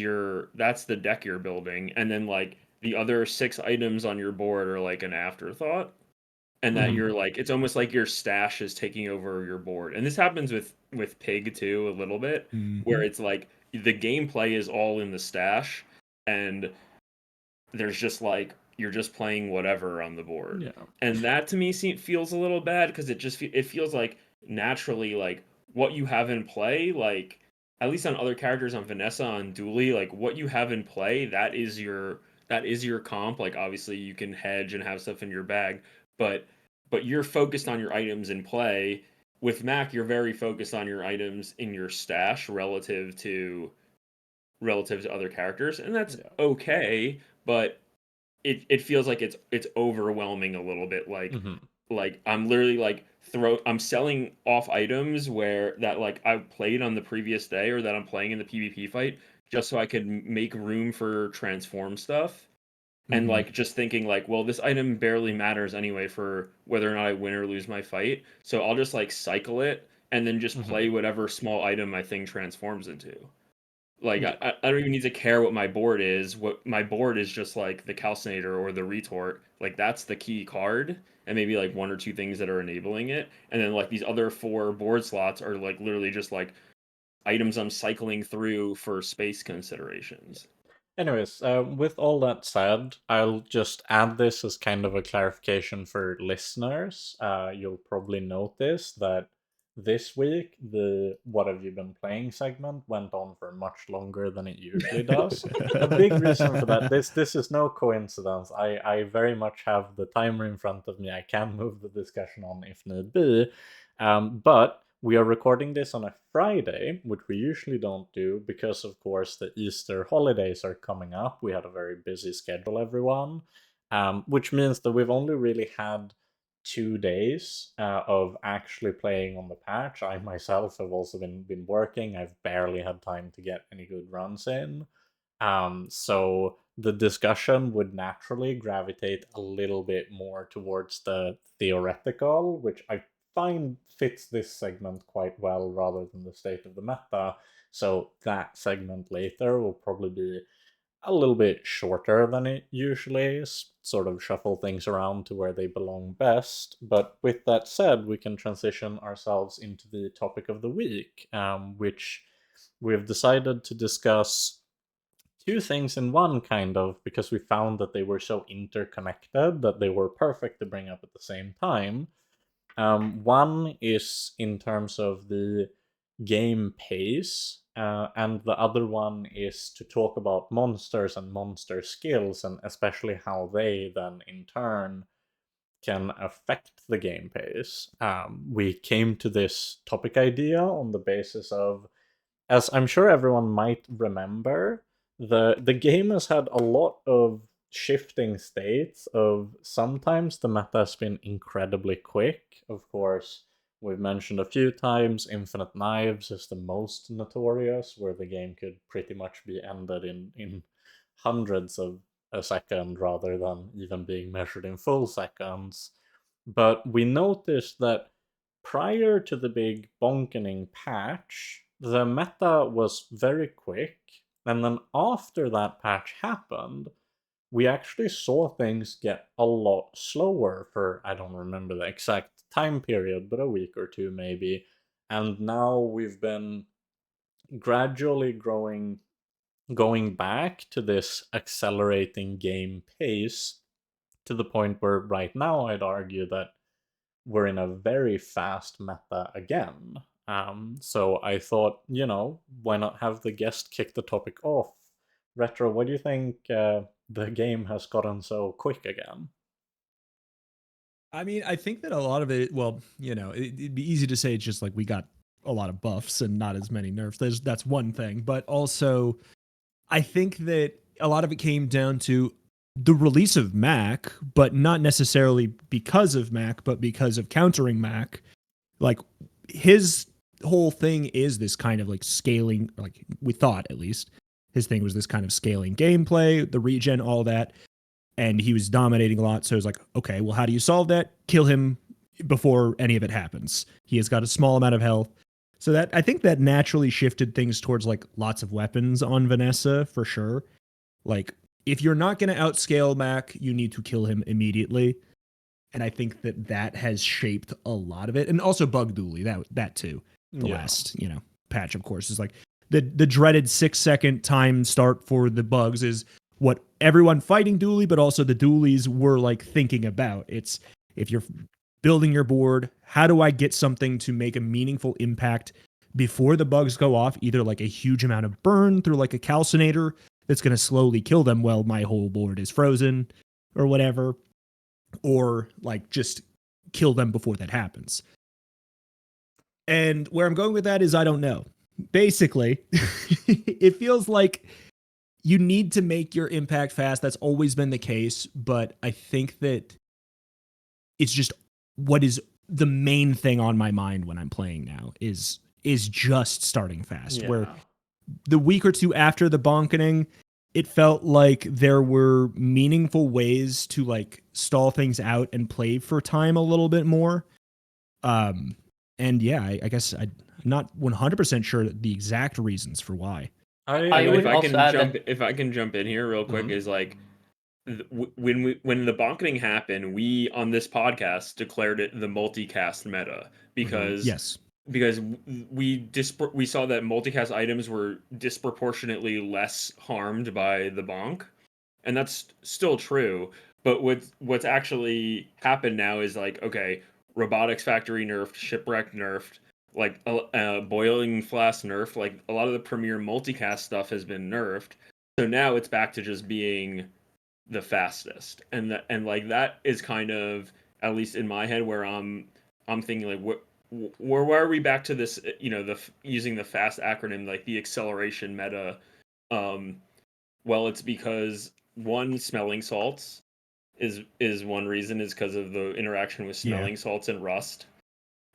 the deck you're building, and then like the other 6 items on your board are like an afterthought. And that you're like, it's almost like your stash is taking over your board. And this happens with Pig too a little bit, where it's like the gameplay is all in the stash, and there's just like you're just playing whatever on the board. Yeah. And that to me feels a little bad because it feels like naturally like what you have in play, like at least on other characters, on Vanessa, on Dulie, like what you have in play, that is your comp. Like obviously you can hedge and have stuff in your bag, but you're focused on your items in play. With Mac, you're very focused on your items in your stash relative to other characters, and that's okay, but it feels like it's overwhelming a little bit. Like like I'm literally like I'm selling off items where that like I played on the previous day or that I'm playing in the PvP fight just so I could make room for transform stuff. And like just thinking like, well, this item barely matters anyway for whether or not I win or lose my fight. So I'll just like cycle it and then just play whatever small item my thing transforms into. Like I don't even need to care what my board is. What my board is just like the calcinator or the retort. Like that's the key card, and maybe like one or two things that are enabling it. And then like these other 4 board slots are like literally just like items I'm cycling through for space considerations. Anyways, with all that said, I'll just add this as kind of a clarification for listeners. You'll probably notice that this week, the What Have You Been Playing segment went on for much longer than it usually does. A big reason for that, this is no coincidence. I very much have the timer in front of me. I can move the discussion on if need be. But we are recording this on a Friday, which we usually don't do because, of course, the Easter holidays are coming up. We had a very busy schedule, everyone, which means that we've only really had 2 days of actually playing on the patch. I myself have also been working. I've barely had time to get any good runs in. So the discussion would naturally gravitate a little bit more towards the theoretical, which I find fits this segment quite well rather than the state of the meta. So that segment later will probably be a little bit shorter than it usually is, sort of shuffle things around to where they belong best. But with that said, we can transition ourselves into the topic of the week, which we've decided to discuss 2 things in one, kind of, because we found that they were so interconnected that they were perfect to bring up at the same time. One is in terms of the game pace, and the other one is to talk about monsters and monster skills, and especially how they then in turn can affect the game pace. We came to this topic idea on the basis of, as I'm sure everyone might remember, the game has had a lot of shifting states of sometimes the meta has been incredibly quick. Of course, we've mentioned a few times Infinite Knives is the most notorious, where the game could pretty much be ended in hundreds of a second rather than even being measured in full seconds. But we noticed that prior to the big bonkening patch, the meta was very quick, and then after that patch happened, we actually saw things get a lot slower for, I don't remember the exact time period, but a week or 2 maybe. And now we've been gradually going back to this accelerating game pace to the point where right now I'd argue that we're in a very fast meta again. So I thought, why not have the guest kick the topic off? Retro, what do you think the game has gotten so quick again? I mean, I think that a lot of it, well, it'd be easy to say it's just like we got a lot of buffs and not as many nerfs. That's one thing. But also, I think that a lot of it came down to the release of Mac, but not necessarily because of Mac, but because of countering Mac. Like, his whole thing is this kind of like scaling, like we thought at least, his thing was this kind of scaling gameplay, the regen, all that. And he was dominating a lot. So it was like, okay, well, how do you solve that? Kill him before any of it happens. He has got a small amount of health. So that, I think that naturally shifted things towards like lots of weapons on Vanessa for sure. Like, if you're not going to outscale Mac, you need to kill him immediately. And I think that has shaped a lot of it. And also Bug Dulie, that too. The last, patch, of course, is like, the dreaded 6-second time start for the bugs is what everyone fighting Dulie, but also the Dualies were like thinking about. It's if you're building your board, how do I get something to make a meaningful impact before the bugs go off, either like a huge amount of burn through like a calcinator that's going to slowly kill them while my whole board is frozen or whatever, or like just kill them before that happens. And where I'm going with that is I don't know. Basically, it feels like you need to make your impact fast. That's always been the case, but I think that it's just what is the main thing on my mind when I'm playing now is just starting fast. Yeah. Where the week or two after the bonkening, it felt like there were meaningful ways to like stall things out and play for time a little bit more. And yeah, I guess I'm not 100% sure the exact reasons for why. If I can jump in here real quick, is like when the bonkening happened, we on this podcast declared it the multicast meta because because we saw that multicast items were disproportionately less harmed by the bonk, and that's still true. But what's actually happened now is like, okay, Robotics Factory nerfed, Shipwreck nerfed, like Boiling Flask nerfed, like a lot of the premier multicast stuff has been nerfed. So now it's back to just being the fastest, and like that is kind of, at least in my head, where I'm thinking like, where are we back to this? You know, using the fast acronym, like the acceleration meta. Well, it's because one, smelling salts is one reason, is because of the interaction with smelling salts and rust.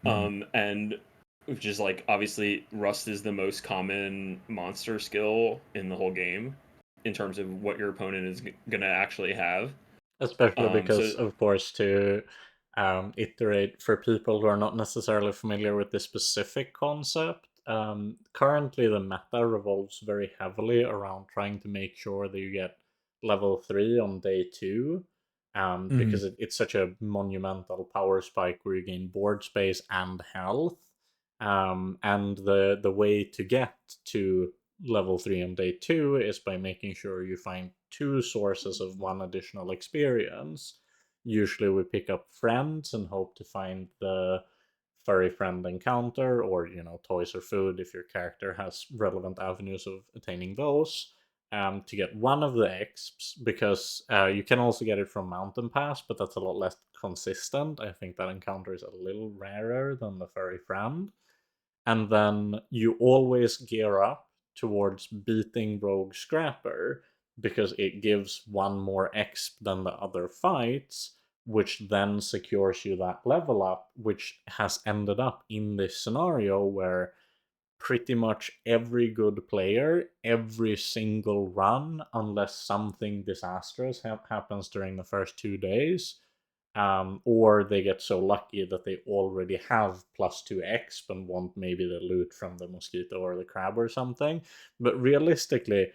And which is like, obviously rust is the most common monster skill in the whole game in terms of what your opponent is gonna actually have. Especially because, of course, to iterate for people who are not necessarily familiar with this specific concept, currently the meta revolves very heavily around trying to make sure that you get level 3 on day 2, because it's such a monumental power spike where you gain board space and health. And the way to get to level 3 on day 2 is by making sure you find 2 sources of 1 additional experience. Usually we pick up friends and hope to find the furry friend encounter, or toys or food if your character has relevant avenues of attaining those, to get 1 of the exps, because you can also get it from Mountain Pass, but that's a lot less consistent. I think that encounter is a little rarer than the furry friend. And then you always gear up towards beating Rogue Scrapper, because it gives 1 more exp than the other fights, which then secures you that level up, which has ended up in this scenario where pretty much every good player, every single run, unless something disastrous happens during the first 2 days, or they get so lucky that they already have +2 exp and want maybe the loot from the mosquito or the crab or something. But realistically,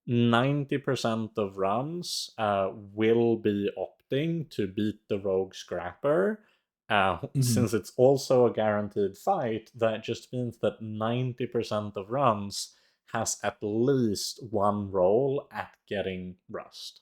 90% of runs will be opting to beat the Rogue Scrapper. Since it's also a guaranteed fight, that just means that 90% of runs has at least 1 roll at getting rust.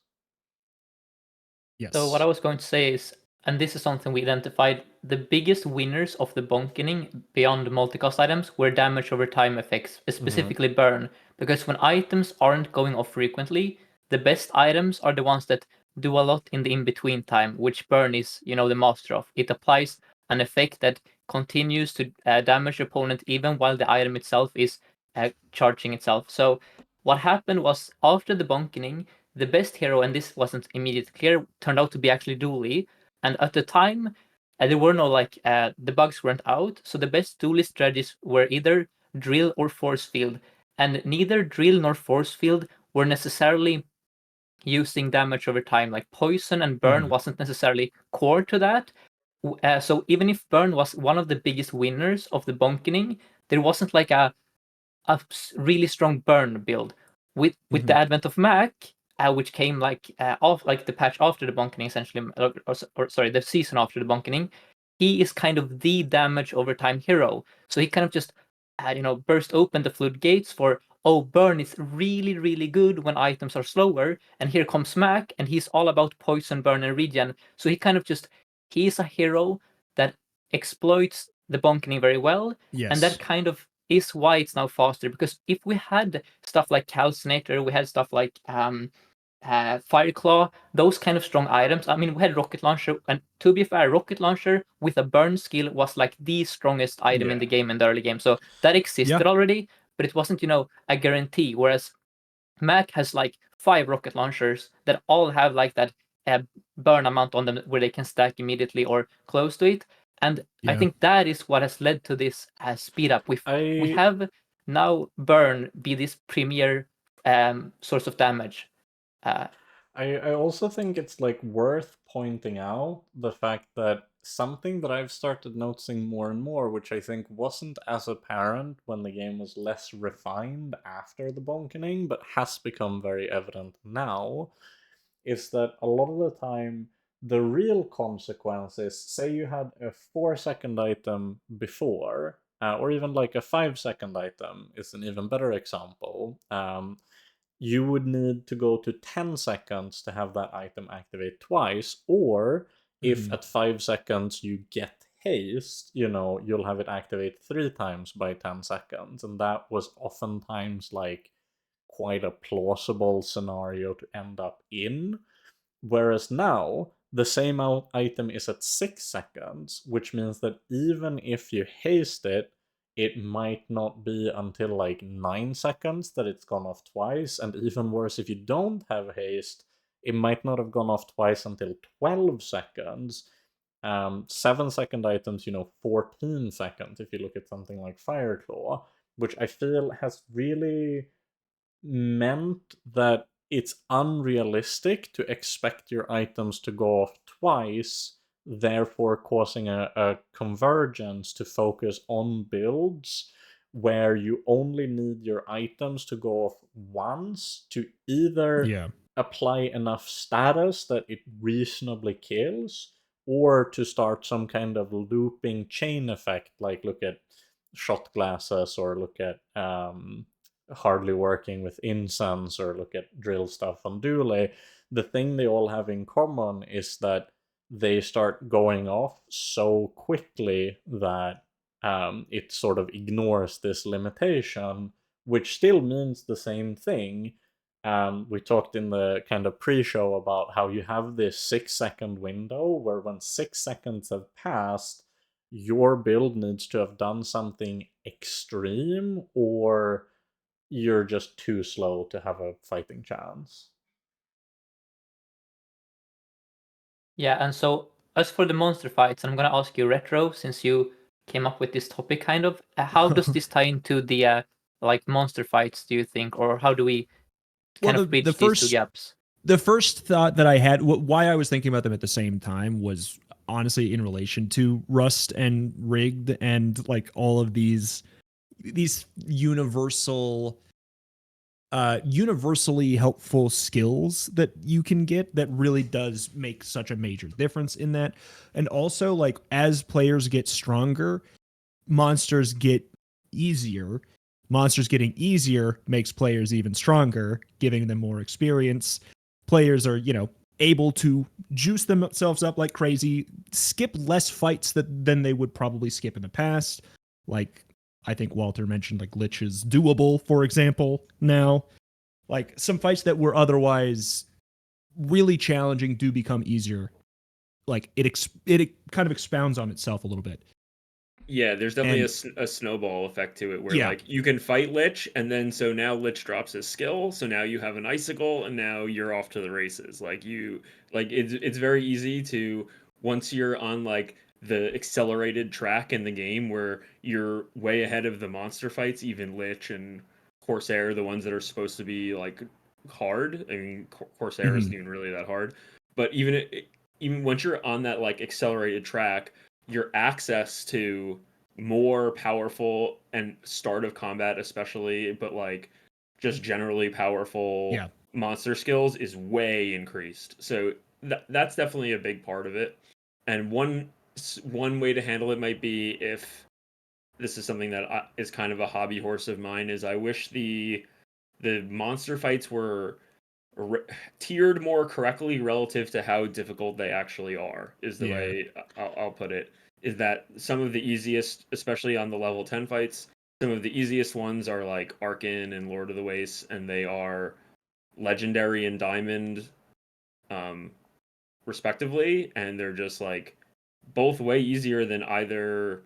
Yes. So what I was going to say is, and this is something we identified, the biggest winners of the bonkening beyond multicast items were damage over time effects, specifically burn. Because when items aren't going off frequently, the best items are the ones that do a lot in the in-between time, which burn is, the master of. It applies an effect that continues to damage your opponent even while the item itself is charging itself. So what happened was, after the bonkening, the best hero, and this wasn't immediately clear, turned out to be actually Dulie. And at the time, there were no the bugs weren't out, so the best Dulie strategies were either drill or force field, and neither drill nor force field were necessarily using damage over time. Like poison and burn wasn't necessarily core to that. So even if burn was one of the biggest winners of the bonkening, there wasn't like a really strong burn build. With the advent of Mac, which came off the patch after the bonkening, essentially, or sorry, the season after the bonkening, he is kind of the damage over time hero. So he kind of just burst open the floodgates for oh, burn is really, really good when items are slower, and here comes Mac, and he's all about poison, burn, and regen. So he's a hero that exploits the bonkening very well, and that kind of is why it's now faster, because if we had stuff like Calcinator, we had stuff like Fireclaw, those kind of strong items. I mean, we had Rocket Launcher, and to be fair, Rocket Launcher with a burn skill was like the strongest item in the game, in the early game. So that existed already, but it wasn't, a guarantee. Whereas Mac has like 5 rocket launchers that all have like that burn amount on them where they can stack immediately or close to it. And I think that is what has led to this speed up. We have now burn be this premier source of damage. I also think it's like worth pointing out the fact that something that I've started noticing more and more, which I think wasn't as apparent when the game was less refined after the bonkening, but has become very evident now, is that a lot of the time the real consequences, say you had a 4-second item before, or even like a 5-second item is an even better example. You would need to go to 10 seconds to have that item activate twice, or if at 5 seconds you get haste, you'll have it activate 3 times by 10 seconds, and that was oftentimes like quite a plausible scenario to end up in. Whereas now, the same item is at 6 seconds, which means that even if you haste it, it might not be until like 9 seconds that it's gone off twice, and even worse, if you don't have haste, it might not have gone off twice until 12 seconds. 7-second items, 14 seconds if you look at something like Fireclaw, which I feel has really meant that it's unrealistic to expect your items to go off twice, therefore causing a convergence to focus on builds where you only need your items to go off once to either apply enough status that it reasonably kills, or to start some kind of looping chain effect, like look at shot glasses, or look at hardly working with incense, or look at drill stuff on Dulie. The thing they all have in common is that they start going off so quickly that it sort of ignores this limitation, which still means the same thing. We talked in the kind of pre-show about how you have this 6-second window where when 6 seconds have passed, your build needs to have done something extreme, or you're just too slow to have a fighting chance. Yeah, and so as for the monster fights, I'm going to ask you, Retro, since you came up with this topic kind of, how does this tie into the like monster fights, do you think, or how do we kind of bridge these two gaps? The first thought that I had, why I was thinking about them at the same time, was honestly in relation to Rust and Rigged and like all of these universally helpful skills that you can get that really does make such a major difference in that. And also, like, as players get stronger, monsters get easier. Monsters getting easier makes players even stronger, giving them more experience. Players are, able to juice themselves up like crazy, skip less fights than they would probably skip in the past. Like, I think Walter mentioned like Lich is doable, for example, now. Like, some fights that were otherwise really challenging do become easier. Like, it kind of expounds on itself a little bit. Yeah, there's definitely a snowball effect to it where like you can fight Lich, and then so now Lich drops his skill, so now you have an icicle, and now you're off to the races. It's very easy to, once you're on like the accelerated track in the game where you're way ahead of the monster fights, even Lich and Corsair, the ones that are supposed to be like hard. I mean, Corsair isn't even really that hard, but even once you're on that like accelerated track, your access to more powerful and start of combat especially, but like just generally powerful monster skills is way increased. So that's definitely a big part of it. And one way to handle it might be if this is something that is kind of a hobby horse of mine, is I wish the monster fights were tiered more correctly relative to how difficult they actually are, is the way I'll put it. Is that some of the easiest, especially on the level 10 fights, some of the easiest ones are like Arkan and Lord of the Wastes, and they are legendary and diamond, respectively, and they're just like both way easier than either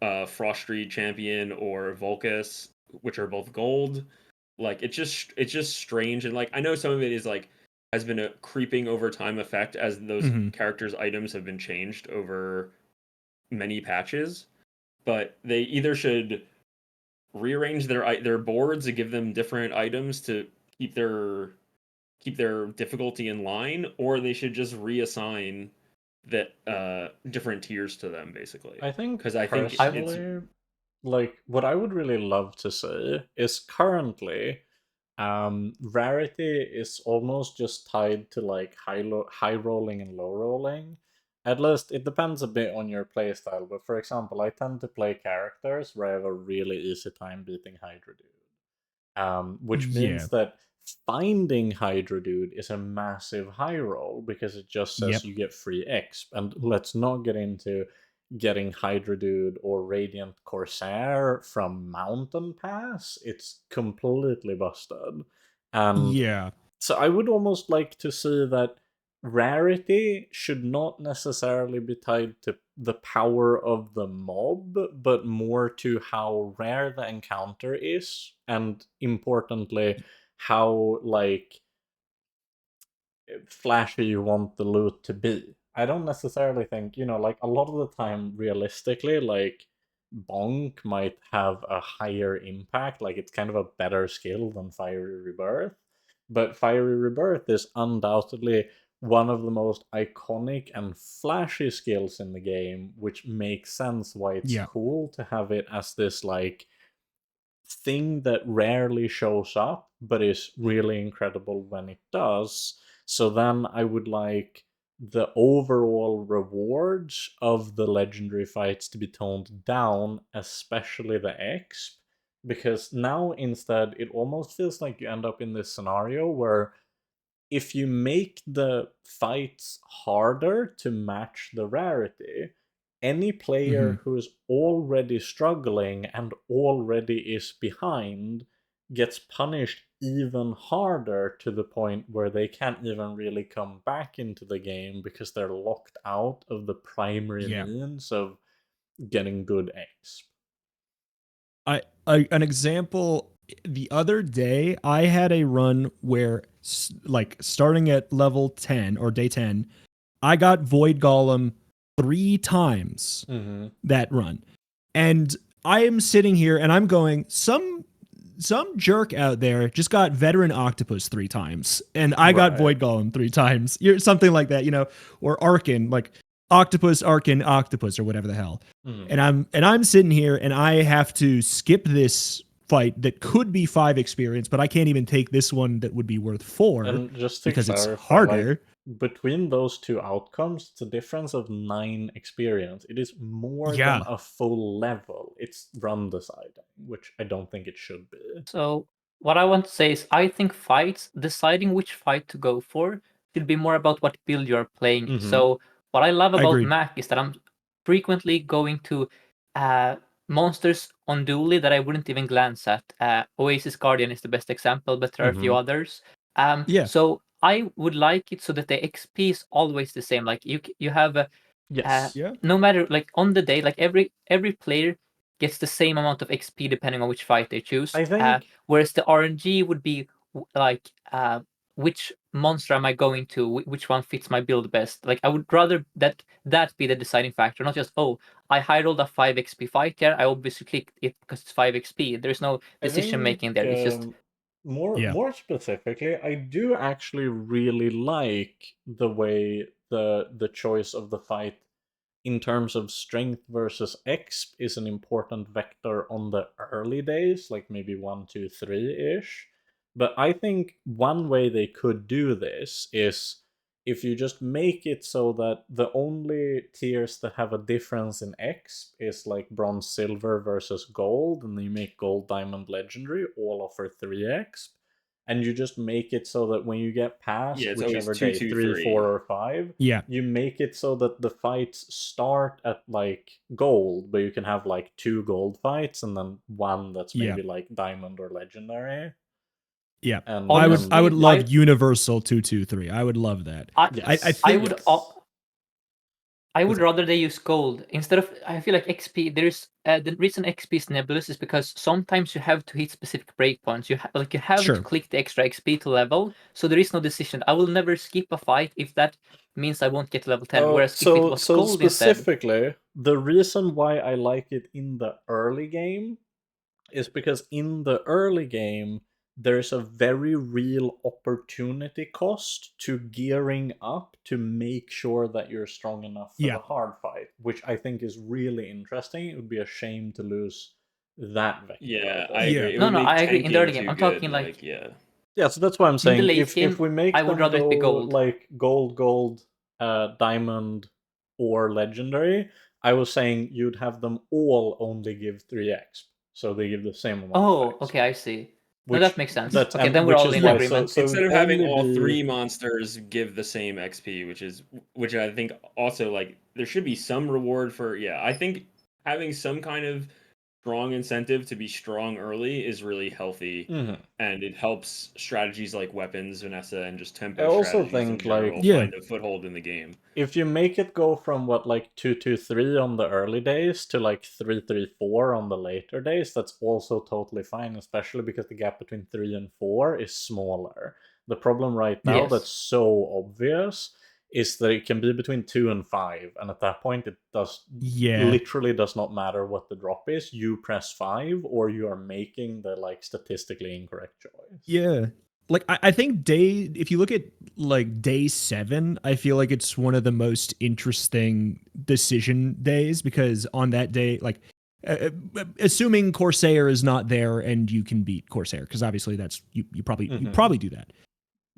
Frostreed Champion or Volcus, which are both gold. Like it's just strange, and like I know some of it is like has been a creeping over time effect as those characters' items have been changed over many patches, but they either should rearrange their boards to give them different items to keep their difficulty in line, or they should just reassign that different tiers to them, basically. I think because I think personally, like what I would really love to see is currently rarity is almost just tied to like high rolling and low rolling. At least it depends a bit on your playstyle, but for example, I tend to play characters where I have a really easy time beating Hydra Dude. Which means that finding Hydra Dude is a massive high roll because it just says you get free exp. And let's not get into getting Hydra Dude or Radiant Corsair from Mountain Pass. It's completely busted. And so I would almost like to see that rarity should not necessarily be tied to the power of the mob, but more to how rare the encounter is, and importantly, how like flashy you want the loot to be. I don't necessarily think, like a lot of the time, realistically, like Bonk might have a higher impact, like it's kind of a better skill than Fiery Rebirth. But Fiery Rebirth is undoubtedly one of the most iconic and flashy skills in the game, which makes sense why it's cool to have it as this like thing that rarely shows up, but is really incredible when it does. So then I would like the overall rewards of the legendary fights to be toned down, especially the exp, because now instead it almost feels like you end up in this scenario where if you make the fights harder to match the rarity, any player who's already struggling and already is behind gets punished even harder, to the point where they can't even really come back into the game because they're locked out of the primary means of getting good exp. An example, the other day I had a run where like starting at level 10 or day 10, I got Void Golem 3 times that run. And I am sitting here and I'm going, some jerk out there just got Veteran Octopus 3 times, and I got Void Golem 3 times. Something like that, or Arkan, like Octopus, Arkan, Octopus, or whatever the hell. And I'm sitting here and I have to skip this fight that could be 5 experience, but I can't even take this one that would be worth 4 and just to because clarify, it's harder. Like, between those two outcomes, it's a difference of 9 experience. It is more than a full level. It's run deciding, which I don't think it should be. So what I want to say is I think deciding which fight to go for should be more about what build you're playing. So what I love about Mac is that I'm frequently going to monsters on Dulie that I wouldn't even glance at. Oasis Guardian is the best example, but there are a few others. So I would like it so that the XP is always the same. Like you have no matter like on the day, like every player gets the same amount of XP depending on which fight they choose. I think, whereas the RNG would be like which monster am I going to? Which one fits my build best? Like I would rather that be the deciding factor, not just I high rolled a 5 XP fight here. I obviously clicked it because it's 5 XP. There's no decision making there. It's just more specifically, I do actually really like the way the choice of the fight in terms of strength versus exp is an important vector on the early days, like maybe 1, 2, 3-ish. But I think one way they could do this is if you just make it so that the only tiers that have a difference in X is like bronze, silver versus gold, and then you make gold, diamond, legendary, all offer 3x, and you just make it so that when you get past whichever day, 3, 4, or 5, you make it so that the fights start at like gold, but you can have like 2 gold fights and then one that's maybe like diamond or legendary. Yeah, and I would love universal 2-2-3. I would love that. I would rather they use gold instead of. I feel like XP. There's the reason XP is nebulous is because sometimes you have to hit specific breakpoints. You have to click the extra XP to level. So there is no decision. I will never skip a fight if that means I won't get to level 10. Whereas if it was gold specifically, instead, the reason why I like it in the early game is because in the early game there's a very real opportunity cost to gearing up to make sure that you're strong enough for the hard fight, which I think is really interesting. It would be a shame to lose that vector. Yeah, I agree. No, I agree. In the early game, I'm talking like yeah, so that's why I'm saying game, if we make them go like gold, diamond, or legendary, I was saying you'd have them all only give 3x, so they give the same amount. Oh, okay, I see. No, that makes sense. Okay, then we're all in agreement. So instead of having all 3 monsters give the same XP, which I think also like there should be some reward for. Yeah, I think having some kind of strong incentive to be strong early is really healthy, and it helps strategies like weapons, Vanessa, and just tempo. I also think find a foothold in the game. If you make it go from 2-2-3 on the early days to 3-3-4 on the later days, that's also totally fine, especially because the gap between 3 and 4 is smaller. The problem right now that's so obvious is that it can be between 2 and 5, and at that point it literally does not matter what the drop is. You press 5 or you are making the statistically incorrect choice. Yeah. Like I think if you look at like day 7, I feel like it's one of the most interesting decision days, because on that day, like assuming Corsair is not there and you can beat Corsair, because obviously that's you probably do that.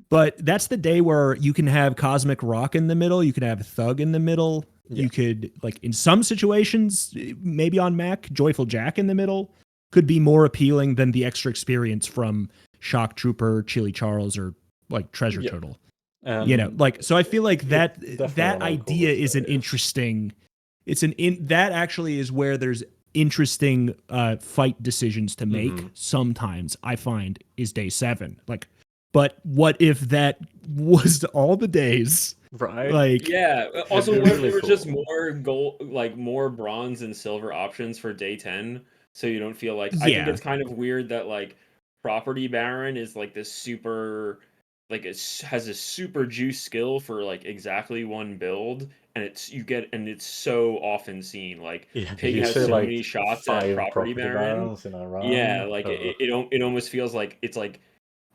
But that's the day where you can have Cosmic Rock in the middle, you could have Thug in the middle, you could, like in some situations, maybe on Mac, Joyful Jack in the middle could be more appealing than the extra experience from Shock Trooper, Chili Charles, or like Treasure Turtle. So I feel like that idea is an interesting. That actually is where there's interesting fight decisions to make. Sometimes I find is day 7. Like, but what if that was all the days? Right. Like, yeah. Also, what if there were just more gold, like more bronze and silver options for day 10, so you don't feel like. I think it's kind of weird that like Property Baron is like this super, like it has a super juice skill for like exactly one build, and it's so often seen. Like Pig has so many shots at Property Baron. Yeah, like it almost feels like it's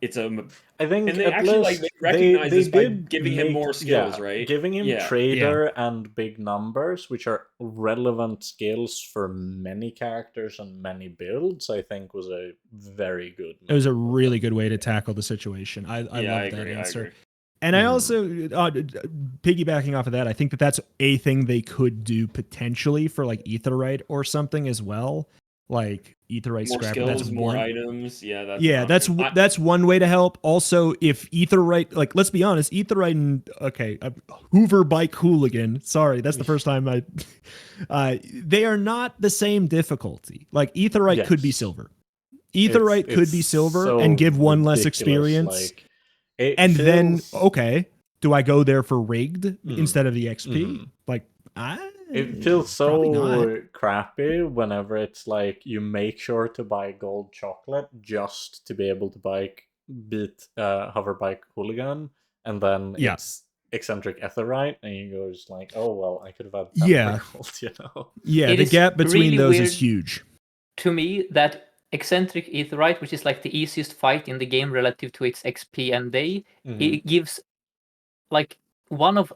I think and they actually recognize this by giving him more skills, right? Giving him trader and big numbers, which are relevant skills for many characters and many builds, I think was a very good. It was a really good way to tackle the situation. I love that answer. And I also, piggybacking off of that, I think that's a thing they could do potentially for like Aetheryte or something as well. Like Aetheryte more scrap, skills, that's more one. items. That's one way to help. Also, if Aetheryte, like let's be honest, Aetheryte and Hoover Bike Hooligan. Sorry, that's the first time they are not the same difficulty. Like Aetheryte could be silver. Aetheryte could be silver so and give one less experience. Then do I go there for rigged instead of the XP? Like it feels so crappy whenever it's like you make sure to buy gold chocolate just to be able to beat Hoverbike Hooligan, and then it's eccentric Aetheryte, and you go just like, oh well, I could have had gold, you know? Yeah, the gap between really those is huge. To me, that eccentric Aetheryte, which is like the easiest fight in the game relative to its XP and day, it gives like one of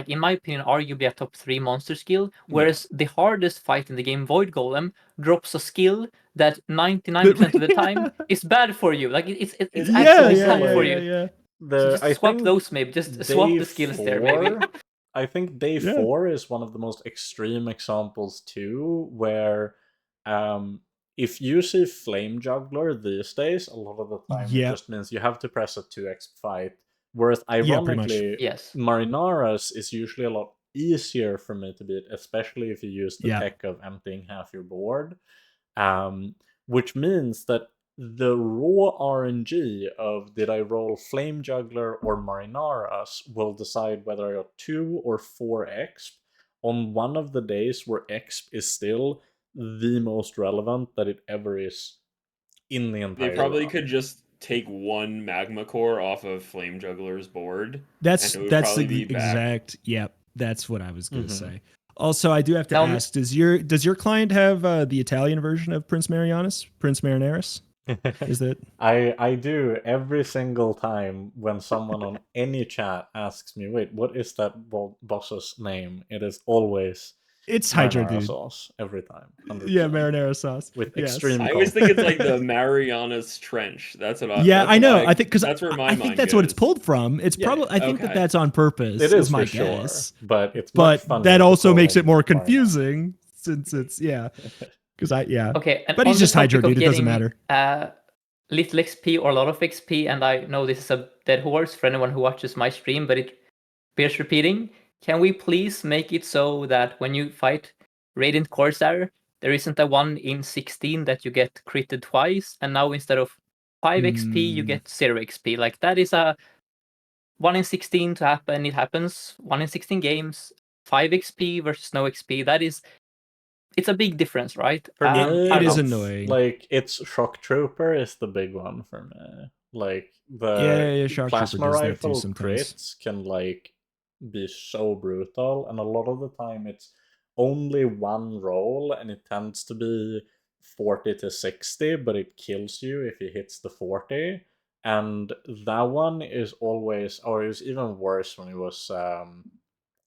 in my opinion, arguably a top 3 monster skill, whereas the hardest fight in the game, Void Golem, drops a skill that 99% of the time is bad for you. Like it's actually bad for you. swap those maybe. Just swap the skills there maybe. I think day 4 is one of the most extreme examples too, where if you see Flame Juggler these days, a lot of the time it just means you have to press a 2x fight. Whereas ironically, Marinara's is usually a lot easier for me to beat, especially if you use the tech of emptying half your board. Which means that the raw RNG of did I roll Flame Juggler or Marinara's will decide whether I got 2 or 4 exp on one of the days where exp is still the most relevant that it ever is in the entire They probably run. could just take one magma core off of Flame Juggler's board. That's the exact. Yep, that's what I was going to say. Also, I do have to ask: does your client have the Italian version of Prince Marinaris? Is that I do every single time when someone on any chat asks me, wait, what is that boss's name? It is always Hydro marinara Dude sauce every time. 100%. Yeah, marinara sauce with extreme. I always think it's like the Mariana's Trench. That's what I. Yeah, I know. I think because that's where my I think that's what it's pulled from. It's probably. I think that's on purpose. It is my for guess. Sure, but it's that also makes it more confusing since it's because Okay, and but he's just Hydro Dude. It doesn't matter. Little XP or a lot of XP, and I know this is a dead horse for anyone who watches my stream, but it bears repeating. Can we please make it so that when you fight Radiant Corsair, there isn't a 1 in 16 that you get critted twice, and now instead of 5 XP, you get 0 XP? Like, that is a 1 in 16 to happen. It happens 1 in 16 games, 5 XP versus no XP. It's a big difference, right? For me, it is annoying. Like, it's Shock Trooper is the big one for me. Like, the plasma rifle crits can, like, be so brutal, and a lot of the time it's only one roll, and it tends to be 40 to 60, but it kills you if it hits the 40. And that one is always, or it was even worse when it was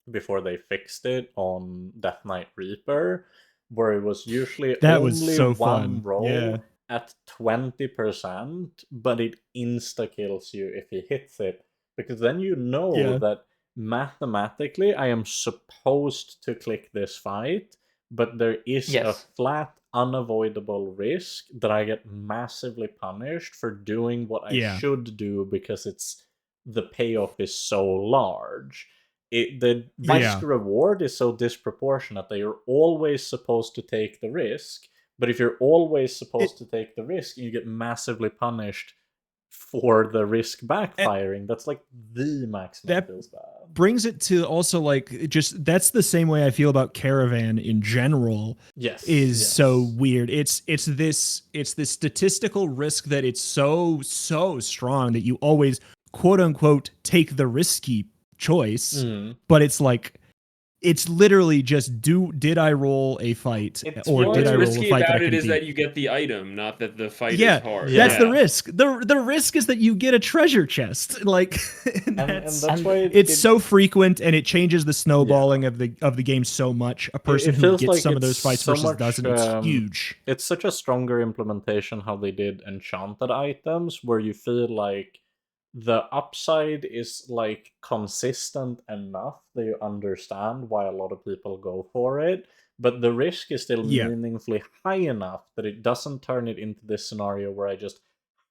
before they fixed it on Death Knight Reaper, where it was usually only one roll at 20%, but it insta kills you if he hits it, because then you know that mathematically I am supposed to click this fight, but there is a flat unavoidable risk that I get massively punished for doing what I should do because the payoff is so large. The risk reward is so disproportionate that you're always supposed to take the risk, but if you're always supposed to take the risk, you get massively punished for the risk backfiring. That's like the maximum that feels bad. Brings it to also like just that's the same way I feel about Caravan in general. So weird. It's this statistical risk that it's so strong that you always quote unquote take the risky choice, but it's like it's literally just did I roll a fight or did I roll a fight that I can is beat? that you get the item, not that the fight is hard. That's the risk. The risk is that you get a treasure chest. Like and that's why it's so frequent, and it changes the snowballing of the game so much. A person who gets like some of those fights versus doesn't, it's huge. It's such a stronger implementation how they did enchanted items, where you feel like the upside is like consistent enough that you understand why a lot of people go for it, but the risk is still meaningfully high enough that it doesn't turn it into this scenario where I just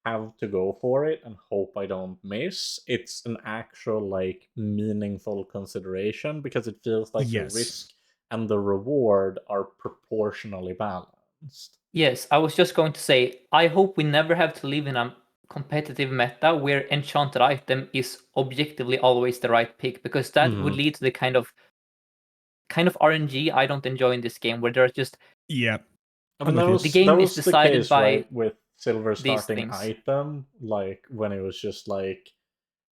have to go for it and hope I don't miss. It's an actual like meaningful consideration because it feels like the risk and the reward are proportionally balanced. Yes, I was just going to say, I hope we never have to live in a competitive meta where enchanted item is objectively always the right pick, because that would lead to the kind of RNG I don't enjoy in this game, where there's just the game is decided by right, with silver starting item, like when it was just like,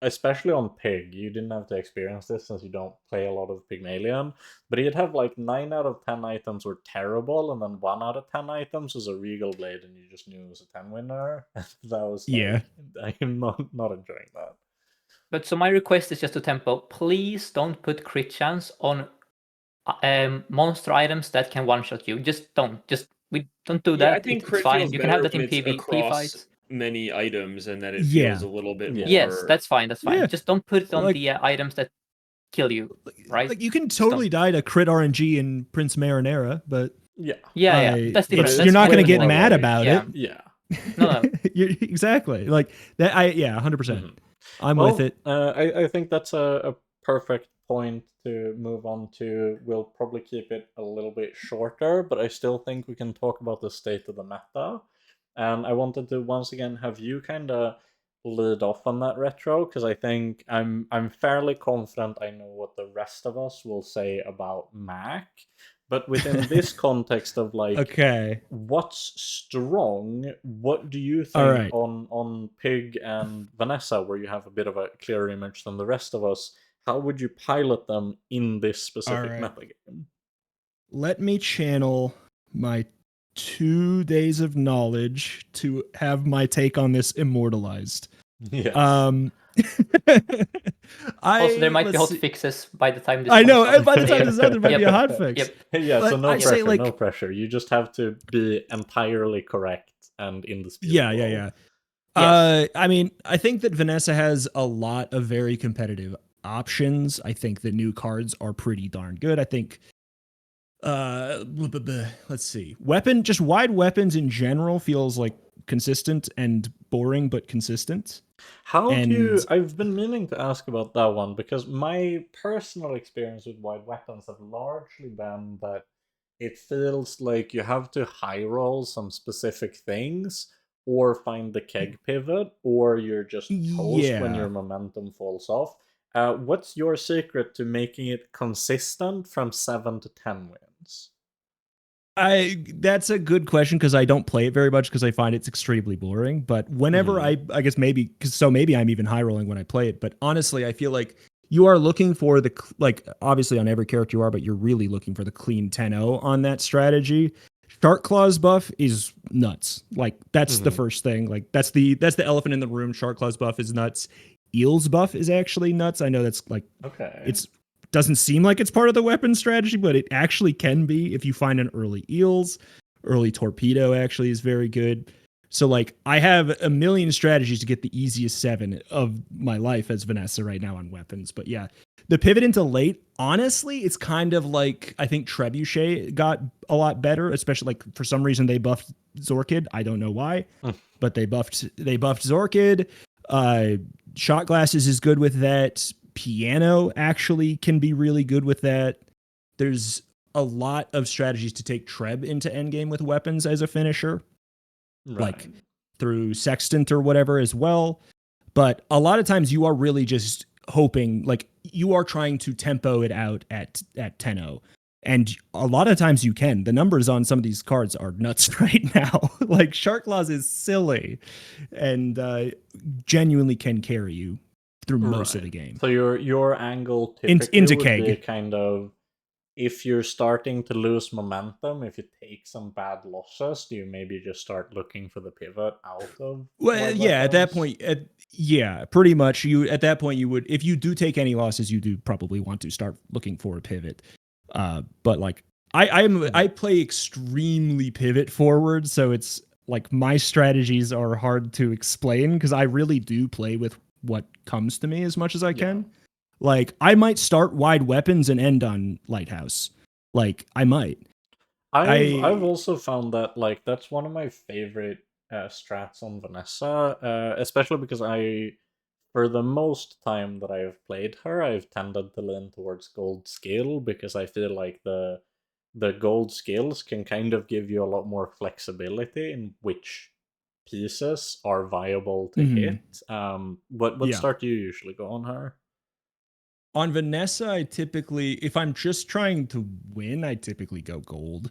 especially on Pig, you didn't have to experience this since you don't play a lot of Pygmalion, but you'd have like 9 out of 10 items were terrible, and then 1 out of 10 items was a Regal Blade, and you just knew it was a 10 winner. That was I'm not enjoying that. But so my request is just to Tempo, please don't put crit chance on monster items that can one-shot you. Just don't do that. I think it's fine. You can have that in PvP fights. many items and that it feels a little bit more. Yes, that's fine. Yeah. Just don't put it on the items that kill you, right? Like you can totally die to crit RNG in Prince Marinera, but that's different. you're not going to get mad about it. Yeah. No. Exactly. Like that. 100%. I'm with it. I think that's a perfect point to move on to. We'll probably keep it a little bit shorter, but I still think we can talk about the state of the meta. And I wanted to once again have you kind of lead off on that, Retro, because I think I'm fairly confident I know what the rest of us will say about Mac. But within this context of like, what's strong? What do you think on Pig and Vanessa, where you have a bit of a clearer image than the rest of us? How would you pilot them in this specific meta game? Let me channel my 2 days of knowledge to have my take on this immortalized. Yes. Also, there might be hot fixes by the time this I know, by the time this is out, there might be a hot fix. Yeah, so no pressure, no pressure. You just have to be entirely correct and indisputable. Yeah. Yes. I mean, I think that Vanessa has a lot of very competitive options. I think the new cards are pretty darn good. I think let's see. Just wide weapons in general feels like consistent and boring, but consistent. I've been meaning to ask about that one, because my personal experience with wide weapons have largely been that it feels like you have to high roll some specific things or find the keg pivot, or you're just toast when your momentum falls off. What's your secret to making it consistent from 7 to 10 wins? That's a good question, because I don't play it very much because I find it's extremely boring. But whenever I guess maybe I'm even high rolling when I play it. But honestly, I feel like you are looking for obviously on every character you are, but you're really looking for the clean 10-0 on that strategy. Shark Claws buff is nuts. Like that's the first thing. Like that's the elephant in the room. Shark Claws buff is nuts. Eels buff is actually nuts. I know that's like it's doesn't seem like it's part of the weapon strategy, but it actually can be if you find an early eels. Early torpedo actually is very good. So like I have a million strategies to get the easiest 7 of my life as Vanessa right now on weapons. But yeah, the pivot into late, honestly, it's kind of like I think Trebuchet got a lot better, especially like for some reason they buffed Zorkid. I don't know why, but they buffed Zorkid. Shot glasses is good with that. Piano actually can be really good with that. There's a lot of strategies to take Treb into endgame with weapons as a finisher, like through Sextant or whatever as well. But a lot of times you are really just hoping, like you are trying to tempo it out at 10-0. And a lot of times you can. The numbers on some of these cards are nuts right now. Like Shark Claws is silly and genuinely can carry you through most of the game. So your angle typically would be kind of, if you're starting to lose momentum, if you take some bad losses, do you maybe just start looking for the pivot out of? Well, yeah, at that point, pretty much. At that point, you would, if you do take any losses, you do probably want to start looking for a pivot. But like I play extremely pivot forward, so it's like my strategies are hard to explain because I really do play with what comes to me as much as I can. Like I might start wide weapons and end on lighthouse. Like I might. I've also found that like that's one of my favorite strats on Vanessa, especially because for the most time that I've played her, I've tended to lean towards gold skill because I feel like the gold skills can kind of give you a lot more flexibility in which pieces are viable to hit. What start do you usually go on her? On Vanessa, I typically, if I'm just trying to win, I typically go gold.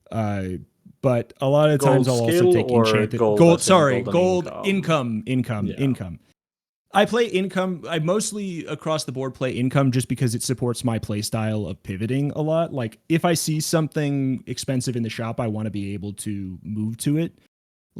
But a lot of times I'll also take enchanted gold income. I play income. I mostly across the board play income just because it supports my play style of pivoting a lot. Like if I see something expensive in the shop, I want to be able to move to it.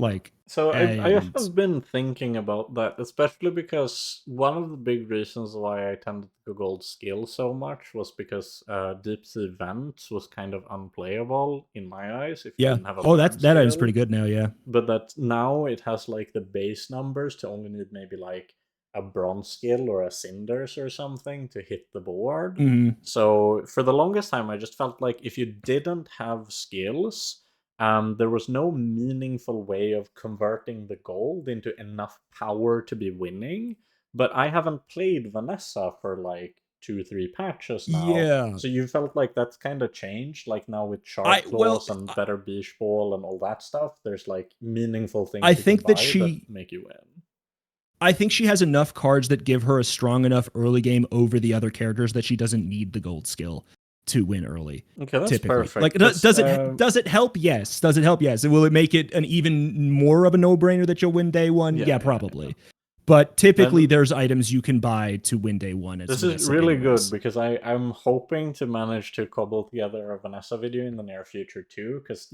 I have been thinking about that, especially because one of the big reasons why I tended to go gold skill so much was because Deep Sea Vents was kind of unplayable in my eyes if you didn't have a that item's pretty good now, yeah. But that now it has like the base numbers to only need maybe like a bronze skill or a cinders or something to hit the board. So for the longest time, I just felt like if you didn't have skills, there was no meaningful way of converting the gold into enough power to be winning. But I haven't played Vanessa for like 2-3 patches now. Yeah. So you felt like that's kind of changed, like now with Shark Claws and better Beach Ball and all that stuff. There's like meaningful things I think that make you win. I think she has enough cards that give her a strong enough early game over the other characters that she doesn't need the gold skill to win early. Okay, that's typically. perfect. Like, does it help? Yes. Does it help? Yes. Will it make it an even more of a no-brainer that you'll win day one? Yeah, probably. Yeah. But typically, there's items you can buy to win day one. This is really good because I'm hoping to manage to cobble together a Vanessa video in the near future too, because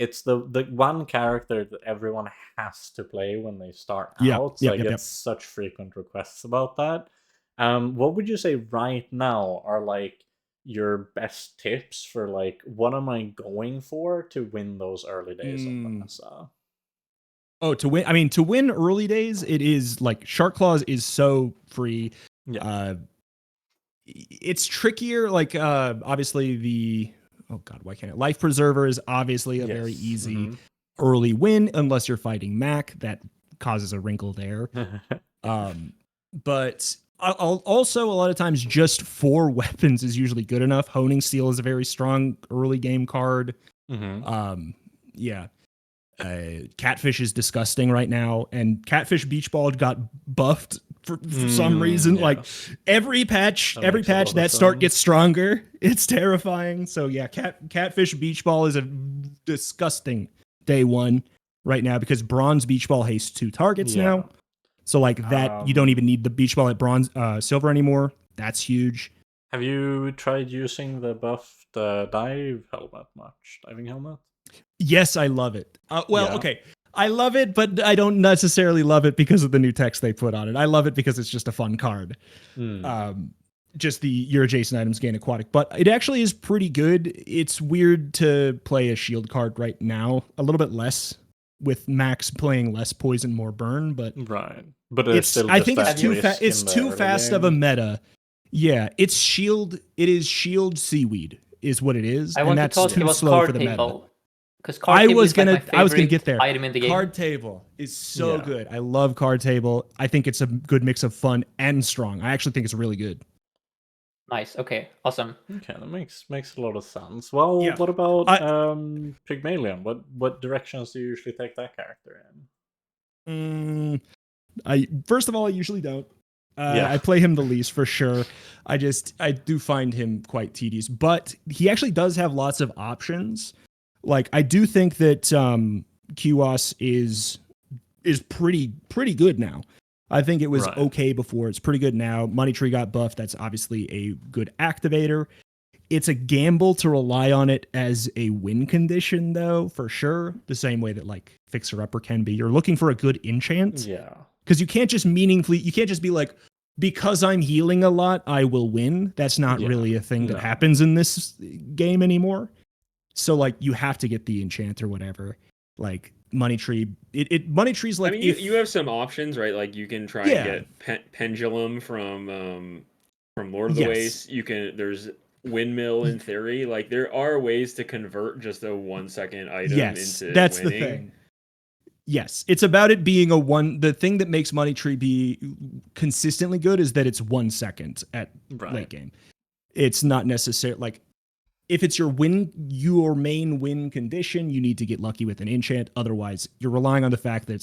it's the one character that everyone has to play when they start out. So I get such frequent requests about that. What would you say right now are like your best tips for like what am I going for to win those early days of Vanessa? Oh, to win! I mean, to win early days, it is like Shark Claws is so free. Yeah. It's trickier. Like, obviously why can't it? Life Preserver is obviously a very easy early win unless you're fighting Mac. That causes a wrinkle there. But I'll also a lot of times just 4 weapons is usually good enough. Honing Steel is a very strong early game card. Yeah. Catfish is disgusting right now, and Catfish Beach Ball got buffed for some reason. Yeah. Like every patch that start gets stronger. It's terrifying. So yeah, Catfish Beach Ball is a disgusting day one right now because Bronze Beach Ball hastes 2 targets now. So like that, you don't even need the Beach Ball at Bronze Silver anymore. That's huge. Have you tried using the buffed diving helmet? Yes, I love it. Okay. I love it, but I don't necessarily love it because of the new text they put on it. I love it because it's just a fun card. Just your adjacent items gain aquatic, but it actually is pretty good. It's weird to play a shield card right now, a little bit less with Max playing less poison, more burn, but right. But I think it's too fast. It's too fast of a meta. Yeah, it's shield. It is shield seaweed is what it is. I want to talk about card table. Because I was gonna get there. Item in the game. Card table is so good. I love card table. I think it's a good mix of fun and strong. I actually think it's really good. Nice. Okay. Awesome. Okay, that makes a lot of sense. Well, what about Pygmalion? What directions do you usually take that character in? First of all, I usually don't. I play him the least for sure. I do find him quite tedious, but he actually does have lots of options. Like I do think that QoS is pretty good now. I think it was okay before. It's pretty good now. Money Tree got buffed. That's obviously a good activator. It's a gamble to rely on it as a win condition, though, for sure. The same way that like Fixer Upper can be. You're looking for a good enchant. Yeah. Because you can't just be like, because I'm healing a lot, I will win. That's not really a thing that happens in this game anymore. So like you have to get the enchant or whatever. Like Money Tree, Money Tree's like. I mean, you have some options, right? Like you can try and get Pendulum from Lord of the Waste. There's Windmill in theory. Like there are ways to convert just a 1 second item into that's winning. The thing. Yes, it's about it being the thing that makes Money Tree be consistently good is that it's 1 second at late game. It's not necessarily like. If it's your main win condition, you need to get lucky with an enchant. Otherwise, you're relying on the fact that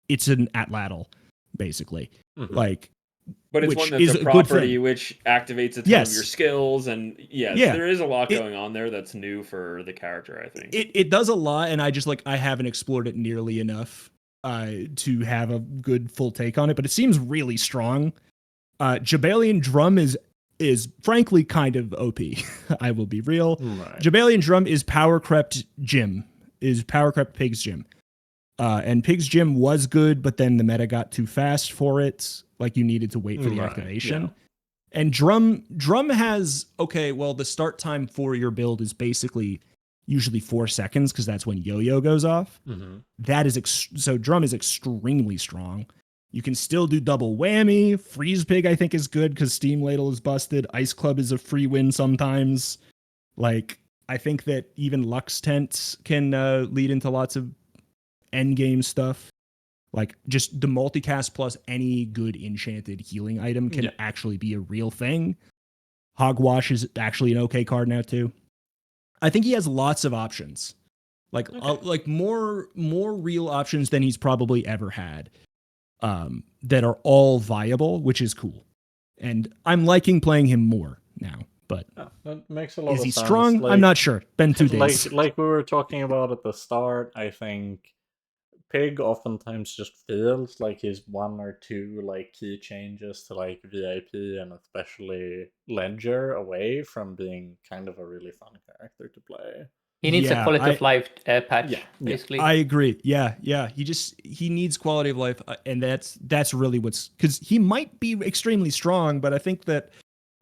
it's an atlatl, basically. Like, but it's one that's a property which activates a ton of your skills, and there is a lot going on there that's new for the character. I think it does a lot, and I haven't explored it nearly enough to have a good full take on it. But it seems really strong. Jabalion Drum is frankly kind of OP. I will be real. Jabalion Drum is Power Crept Pig's Gym. And Pig's Gym was good, but then the meta got too fast for it. Like you needed to wait for the activation. Yeah. And Drum has, okay, well, the start time for your build is basically usually 4 seconds because that's when Yo-Yo goes off. Mm-hmm. That is, so Drum is extremely strong. You can still do double whammy. Freeze Pig, I think, is good because Steam Ladle is busted. Ice Club is a free win sometimes. Like, I think that even Lux Tent can lead into lots of endgame stuff. Like, just the multicast plus any good enchanted healing item can actually be a real thing. Hogwash is actually an okay card now, too. I think he has lots of options. Like, like more real options than he's probably ever had. That are all viable, which is cool. And I'm liking playing him more now. But that makes a lot of sense. Is he strong? Like, I'm not sure. Been 2 days. Like we were talking about at the start, I think Pig oftentimes just feels like he's 1 or 2 like key changes to like VIP and especially Ledger away from being kind of a really fun character to play. He needs a quality of life patch, basically. I agree. Yeah. He needs quality of life, and that's really what's, because he might be extremely strong, but I think that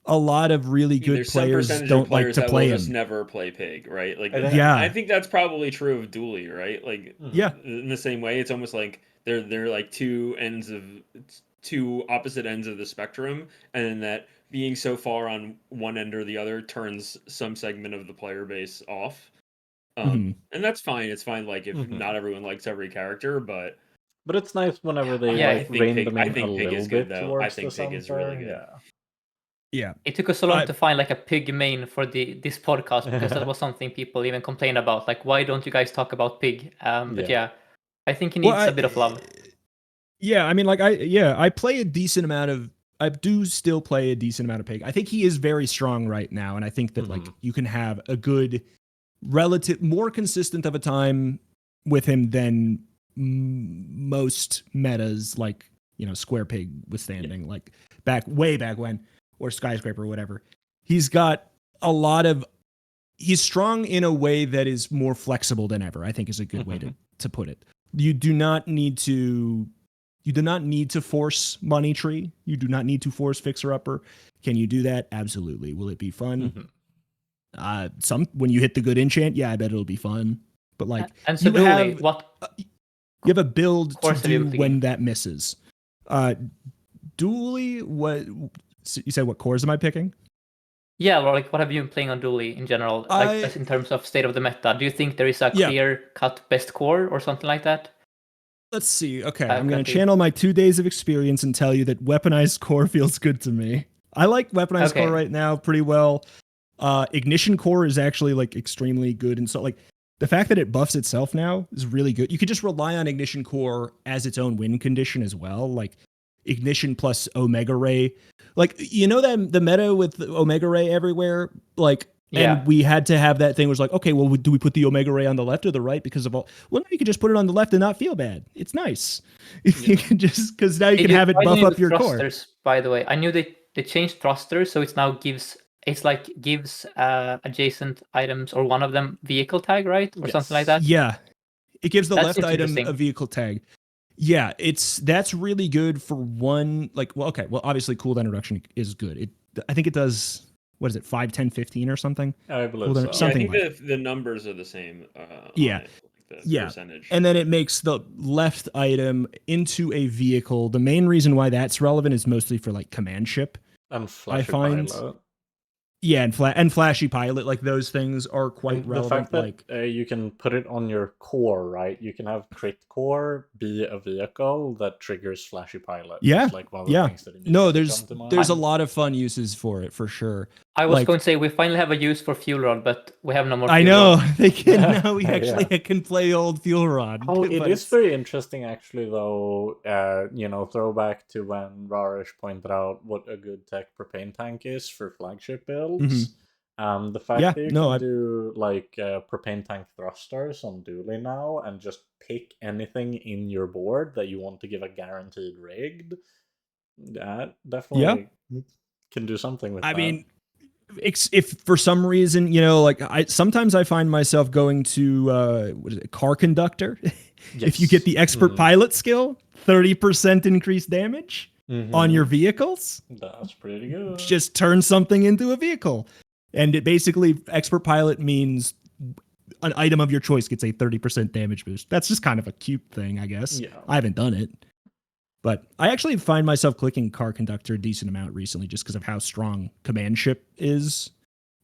a lot of really good players don't like to play him. Just never play Pig, right? Like, I think that's probably true of Dulie, right? Like, in the same way, it's almost like they're like two opposite ends of the spectrum, and then that being so far on one end or the other turns some segment of the player base off. And that's fine. It's fine. Like, if not everyone likes every character, but it's nice whenever they rein them in a little bit towards I think Pig is really good. Yeah. It took us so long to find like a Pig main for this podcast because that was something people even complained about. Like, why don't you guys talk about Pig? But I think he needs a bit of love. Yeah, I mean, like I play a decent amount of. I do still play a decent amount of Pig. I think he is very strong right now, and I think that like you can have a good, more consistent of a time with him than most metas, like Square Pig withstanding, like way back when. Or Skyscraper or whatever. He's got a lot of. He's strong in a way that is more flexible than ever, I think is a good way to put it. You do not need to force Money Tree. You do not need to force Fixer Upper. Can you do that? Absolutely. Will it be fun? When you hit the good enchant, I bet it'll be fun. But like, and so you have a build to do when that misses. Dulie, what? You said what cores am I picking? Yeah, well, like what have you been playing on Dulie in general? Like in terms of state of the meta, do you think there is a clear-cut best core or something like that? Let's see. Okay, I'm going to channel my 2 days of experience and tell you that Weaponized Core feels good to me. I like Weaponized Core right now pretty well. Ignition Core is actually like extremely good, and so like the fact that it buffs itself now is really good. You could just rely on Ignition Core as its own win condition as well, like Ignition plus Omega Ray. Like, that the meta with Omega Ray everywhere, like, and we had to have that thing was like, okay, well, do we put the Omega Ray on the left or the right because of all? Well, now you can just put it on the left and not feel bad. It's nice. You can just, because now you can have it buff up your core. By the way, I knew they changed thrusters, so it's now gives adjacent items or one of them vehicle tag, right? Or something like that? Yeah. It gives the left item a vehicle tag. Yeah, that's really good for one, like, well, obviously cooldown reduction is good. I think it does, what is it, 5, 10, 15 or something? I believe so. I think the numbers are the same. Percentage. And then it makes the left item into a vehicle. The main reason why that's relevant is mostly for like command ship. And Flashy Pilot. Yeah, and Flashy Pilot, like those things are quite relevant. The fact that you can put it on your core, right? You can have Crit Core be a vehicle that triggers Flashy Pilot. Yeah, it's like one of the things that there's a lot of fun uses for it for sure. I was going to say we finally have a use for Fuel Rod, but we have no more. I know they can now. We actually can play old Fuel Rod. Oh, it is very interesting, actually. Though, throwback to when Rarish pointed out what a good tech propane tank is for flagship builds. The fact that you can do like propane tank thrusters on Dulie now, and just pick anything in your board that you want to give a guaranteed rigged. That definitely can do something with that. I mean, if for some reason, like sometimes I find myself going to car conductor. If you get the expert pilot skill, 30% increased damage on your vehicles. That's pretty good. Just turn something into a vehicle. And it basically, expert pilot means an item of your choice gets a 30% damage boost. That's just kind of a cute thing, I guess. Yeah. I haven't done it. But I actually find myself clicking car conductor a decent amount recently just because of how strong command ship is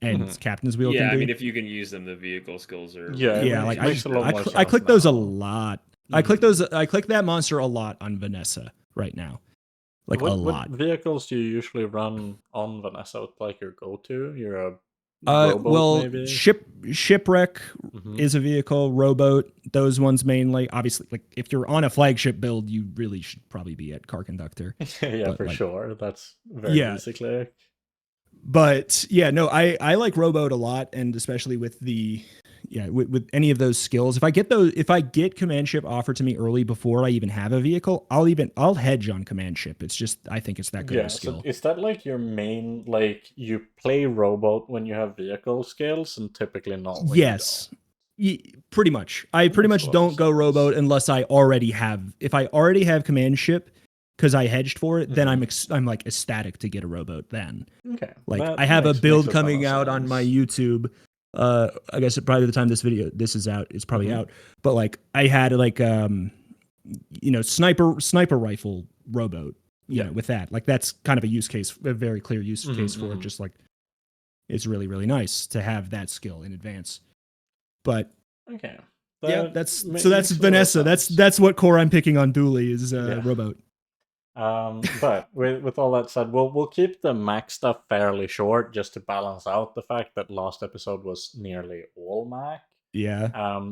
and captain's wheel can be. I mean, if you can use them, the vehicle skills are... Yeah, like I click those a lot. I click that monster a lot on Vanessa right now. Like a lot. What vehicles do you usually run on Vanessa? What's like your go-to? You're a rowboat, maybe? Shipwreck is a vehicle. Rowboat, those ones mainly. Obviously, like if you're on a flagship build, you really should probably be at car conductor. Yeah, for sure. That's very basically. But yeah, no, I like rowboat a lot, and especially with with any of those skills. If I get command ship offered to me early before I even have a vehicle, I'll hedge on command ship. It's just I think it's that good of a skill. So is that like your main, like you play rowboat when you have vehicle skills and typically not when yes. Pretty much. I pretty much don't go rowboat unless I already have. If I already have command ship because I hedged for it, then I'm like ecstatic to get a rowboat. Then like I have a build coming out on my YouTube. I guess probably the time this is out, it's probably out. But like I had like sniper rifle rowboat. With that, like that's kind of a very clear use case for it. Just like it's really really nice to have that skill in advance. But that's Vanessa. That's what core I'm picking on Dulie is rowboat. But with all that said, we'll keep the Mac stuff fairly short just to balance out the fact that last episode was nearly all Mac. Yeah.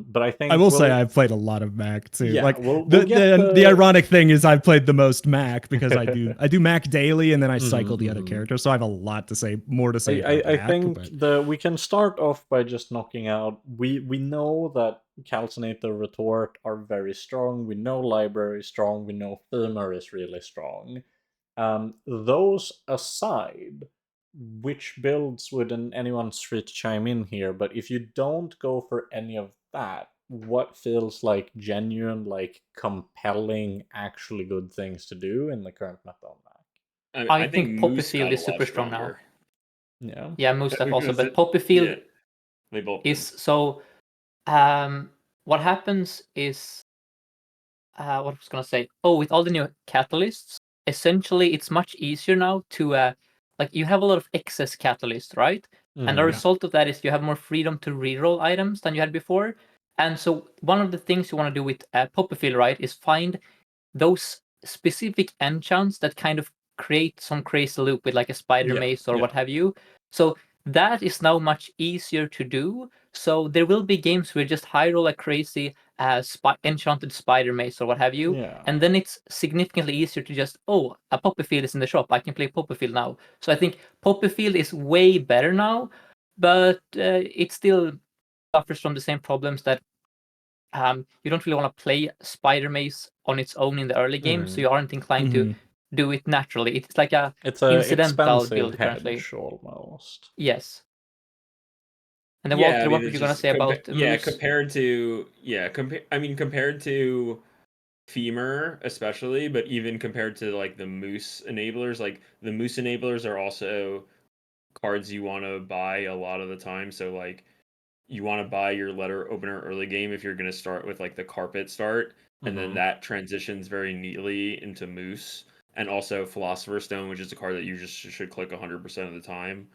But I think I will say I've played a lot of Mac too. Yeah, like the ironic thing is I've played the most Mac because I do Mac daily and then I cycle the other characters, so I have a lot to say. More to say. I think we can start off by just knocking out. We know that Calcinator, Retort are very strong. We know Library is strong. We know Femur is really strong. Those aside, which builds would anyone's free to chime in here, but if you don't go for any of that, what feels like genuine, like compelling, actually good things to do in the current meta on Mac? I think Poppy Field is super strong now. Yeah, Moose stuff also, but Poppy Field is so. What happens is, what was I gonna say? Oh, with all the new catalysts, essentially it's much easier now to like you have a lot of excess catalyst, right? And the result of that is you have more freedom to reroll items than you had before. And so one of the things you want to do with Poppy Field, right, is find those specific enchants that kind of create some crazy loop with like a spider mace or what have you. So that is now much easier to do. So there will be games where you just high roll a crazy enchanted spider mace or what have you. And then it's significantly easier to just, a Poppy Field is in the shop. I can play Poppy Field now. So I think Poppy Field is way better now, but it still suffers from the same problems that you don't really want to play spider mace on its own in the early game. So you aren't inclined to do it naturally. It's like it's an incidental build currently. Almost. Yes. And then Walter, what were you gonna say about Moose? compared to Femur especially, but even compared to like the Moose enablers, like the Moose enablers are also cards you want to buy a lot of the time. So like you want to buy your letter opener early game if you're going to start with like the carpet start, and then that transitions very neatly into Moose. And also Philosopher's Stone, which is a card that you just should click 100% of the time.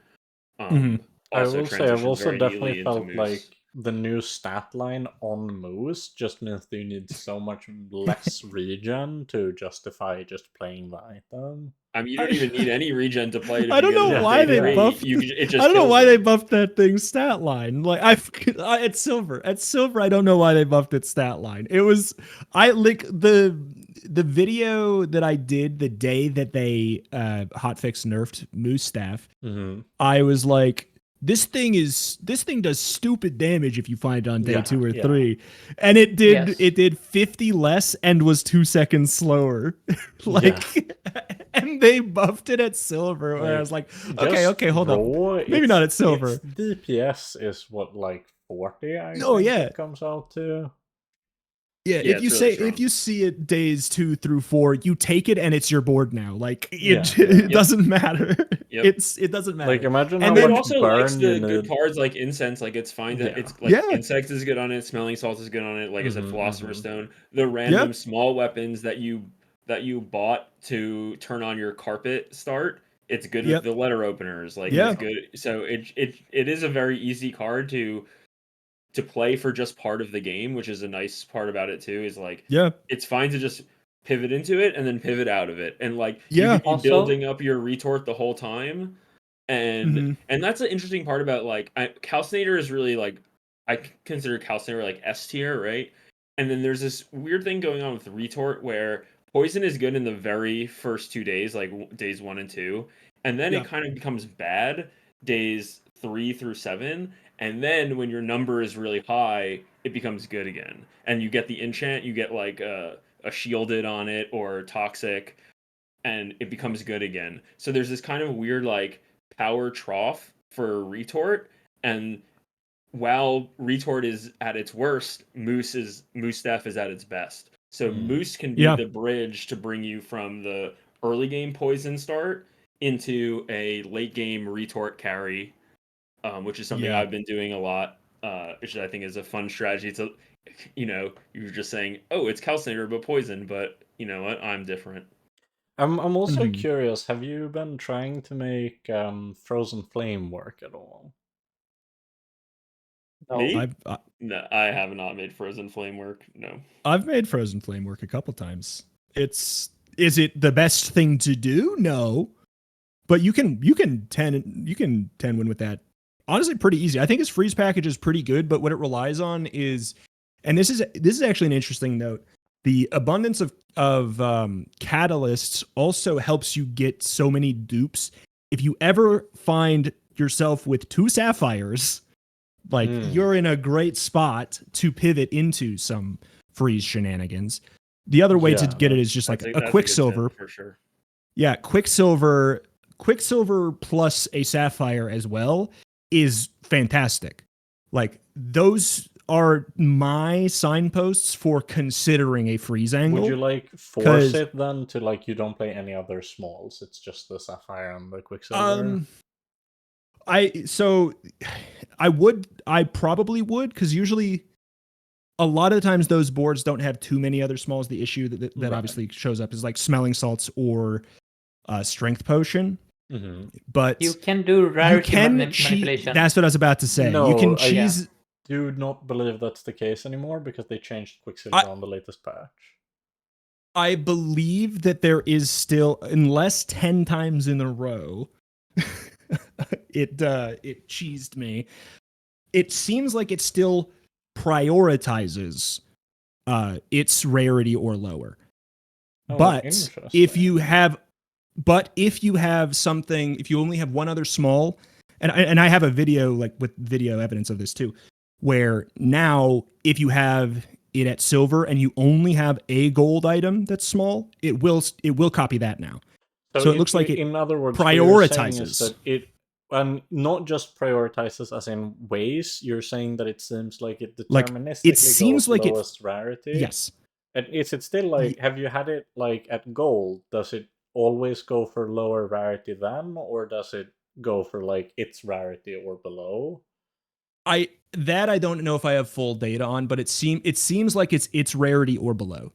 I will say I've also definitely felt like the new stat line on Moose just means that you need so much less regen to justify just playing the item. I mean, you don't even need any regen to play it. I don't know why they buffed. I don't know why they buffed that thing's stat line. Like at Silver, I don't know why they buffed its stat line. It was the video that I did the day that they hotfix nerfed Moose Staff. I was like, this thing does stupid damage if you find it on day 2 or 3, and it did 50 less and was 2 seconds slower. And then they buffed it at silver, where I was like, okay, hold up. Maybe not at silver. DPS is what, like 40, I think it comes out to. Yeah, if you see it days 2 through 4, you take it and it's your board now. Like it doesn't matter. Yep. It doesn't matter. Like imagine and how it much also burn likes the good cards like incense. Like it's fine that it's like insect is good on it, smelling salt is good on it. Like I said, philosopher's stone. The random small weapons that you bought to turn on your carpet start. It's good with the letter openers. Like it's good. So it is a very easy card to play for just part of the game, which is a nice part about it too, is like it's fine to just pivot into it and then pivot out of it. And like you can be building up your retort the whole time. And that's an interesting part about like Calcinator is really like I consider Calcinator like S tier, right? And then there's this weird thing going on with retort where poison is good in the very first 2 days, like days 1 and 2, and then it kind of becomes bad days 3 through 7. And then when your number is really high, it becomes good again. And you get the enchant, you get like a shielded on it or toxic, and it becomes good again. So there's this kind of weird like power trough for retort. And while retort is at its worst, Moose Staff is at its best. So Moose can be the bridge to bring you from the early game poison start into a late game retort carry. Which is something I've been doing a lot, which I think is a fun strategy. It's you're just saying, oh, it's Calcinator but poison, but you know what? I'm different. I'm also curious. Have you been trying to make Frozen Flame work at all? No. Me? No, I have not made Frozen Flame work. No. I've made Frozen Flame work a couple times. Is it the best thing to do? No. But you can 10 win with that. Honestly, pretty easy. I think his freeze package is pretty good, but what it relies on is, and this is actually an interesting note. The abundance of catalysts also helps you get so many dupes. If you ever find yourself with 2 sapphires, like you're in a great spot to pivot into some freeze shenanigans. The other way to get it is just like a Quicksilver for sure. Yeah, Quicksilver plus a sapphire as well is fantastic. Like those are my signposts for considering a freeze angle. Would you like force it then to like you don't play any other smalls? It's just the sapphire and the Quicksilver. I probably would, because usually a lot of the times those boards don't have too many other smalls. The issue that obviously shows up is like smelling salts or strength potion. But you can do rarity manipulation. That's what I was about to say. No, you can cheese. I do not believe that's the case anymore because they changed Quicksilver on the latest patch. I believe that there is still, unless 10 times in a row, it cheesed me. It seems like it still prioritizes its rarity or lower. But if you have something, if you only have one other small, and I have a video like with video evidence of this too, where now if you have it at silver and you only have a gold item that's small, it will copy that now. So it looks like it, in other words, prioritizes that it, and not just prioritizes as in ways. You're saying that it seems like it deterministically goes like lowest rarity. Yes. And is it still like? Have you had it like at gold? Does it always go for lower rarity than, or does it go for like its rarity or below? I don't know if I have full data on, but it seems like it's rarity or below.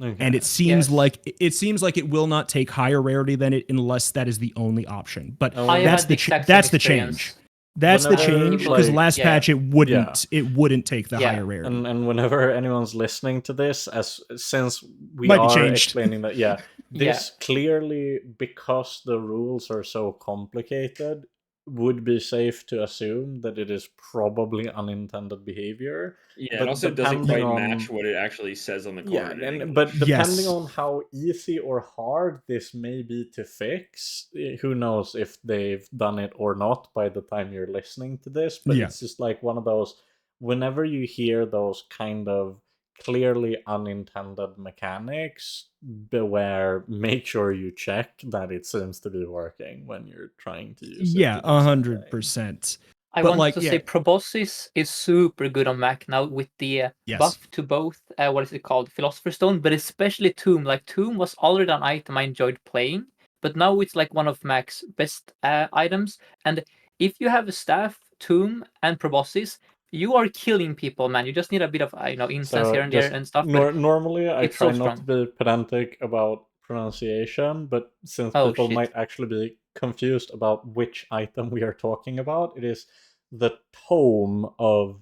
Okay. And it seems like it will not take higher rarity than it unless that is the only option. But that's the change. That's the change, because last patch it wouldn't take the higher rarity. And whenever anyone's listening to this, since we are explaining that, this clearly, because the rules are so complicated, would be safe to assume that it is probably unintended behavior. Yeah, but it also doesn't quite match what it actually says on the card. Yeah, but depending on how easy or hard this may be to fix, who knows if they've done it or not by the time you're listening to this, but it's just like one of those, whenever you hear those kind of clearly unintended mechanics, beware, make sure you check that it seems to be working when you're trying to use it. Yeah, 100%. I wanted to say Proboscis is super good on Mac now with the buff to both, what is it called, Philosopher's Stone, but especially Tomb. Like, Tomb was already an item I enjoyed playing, but now it's like one of Mac's best items. And if you have a staff, Tomb, and Proboscis, you are killing people, man. You just need a bit of incense here and there and stuff. Normally, I try so not to be pedantic about pronunciation, but since people might actually be confused about which item we are talking about, it is the Tome of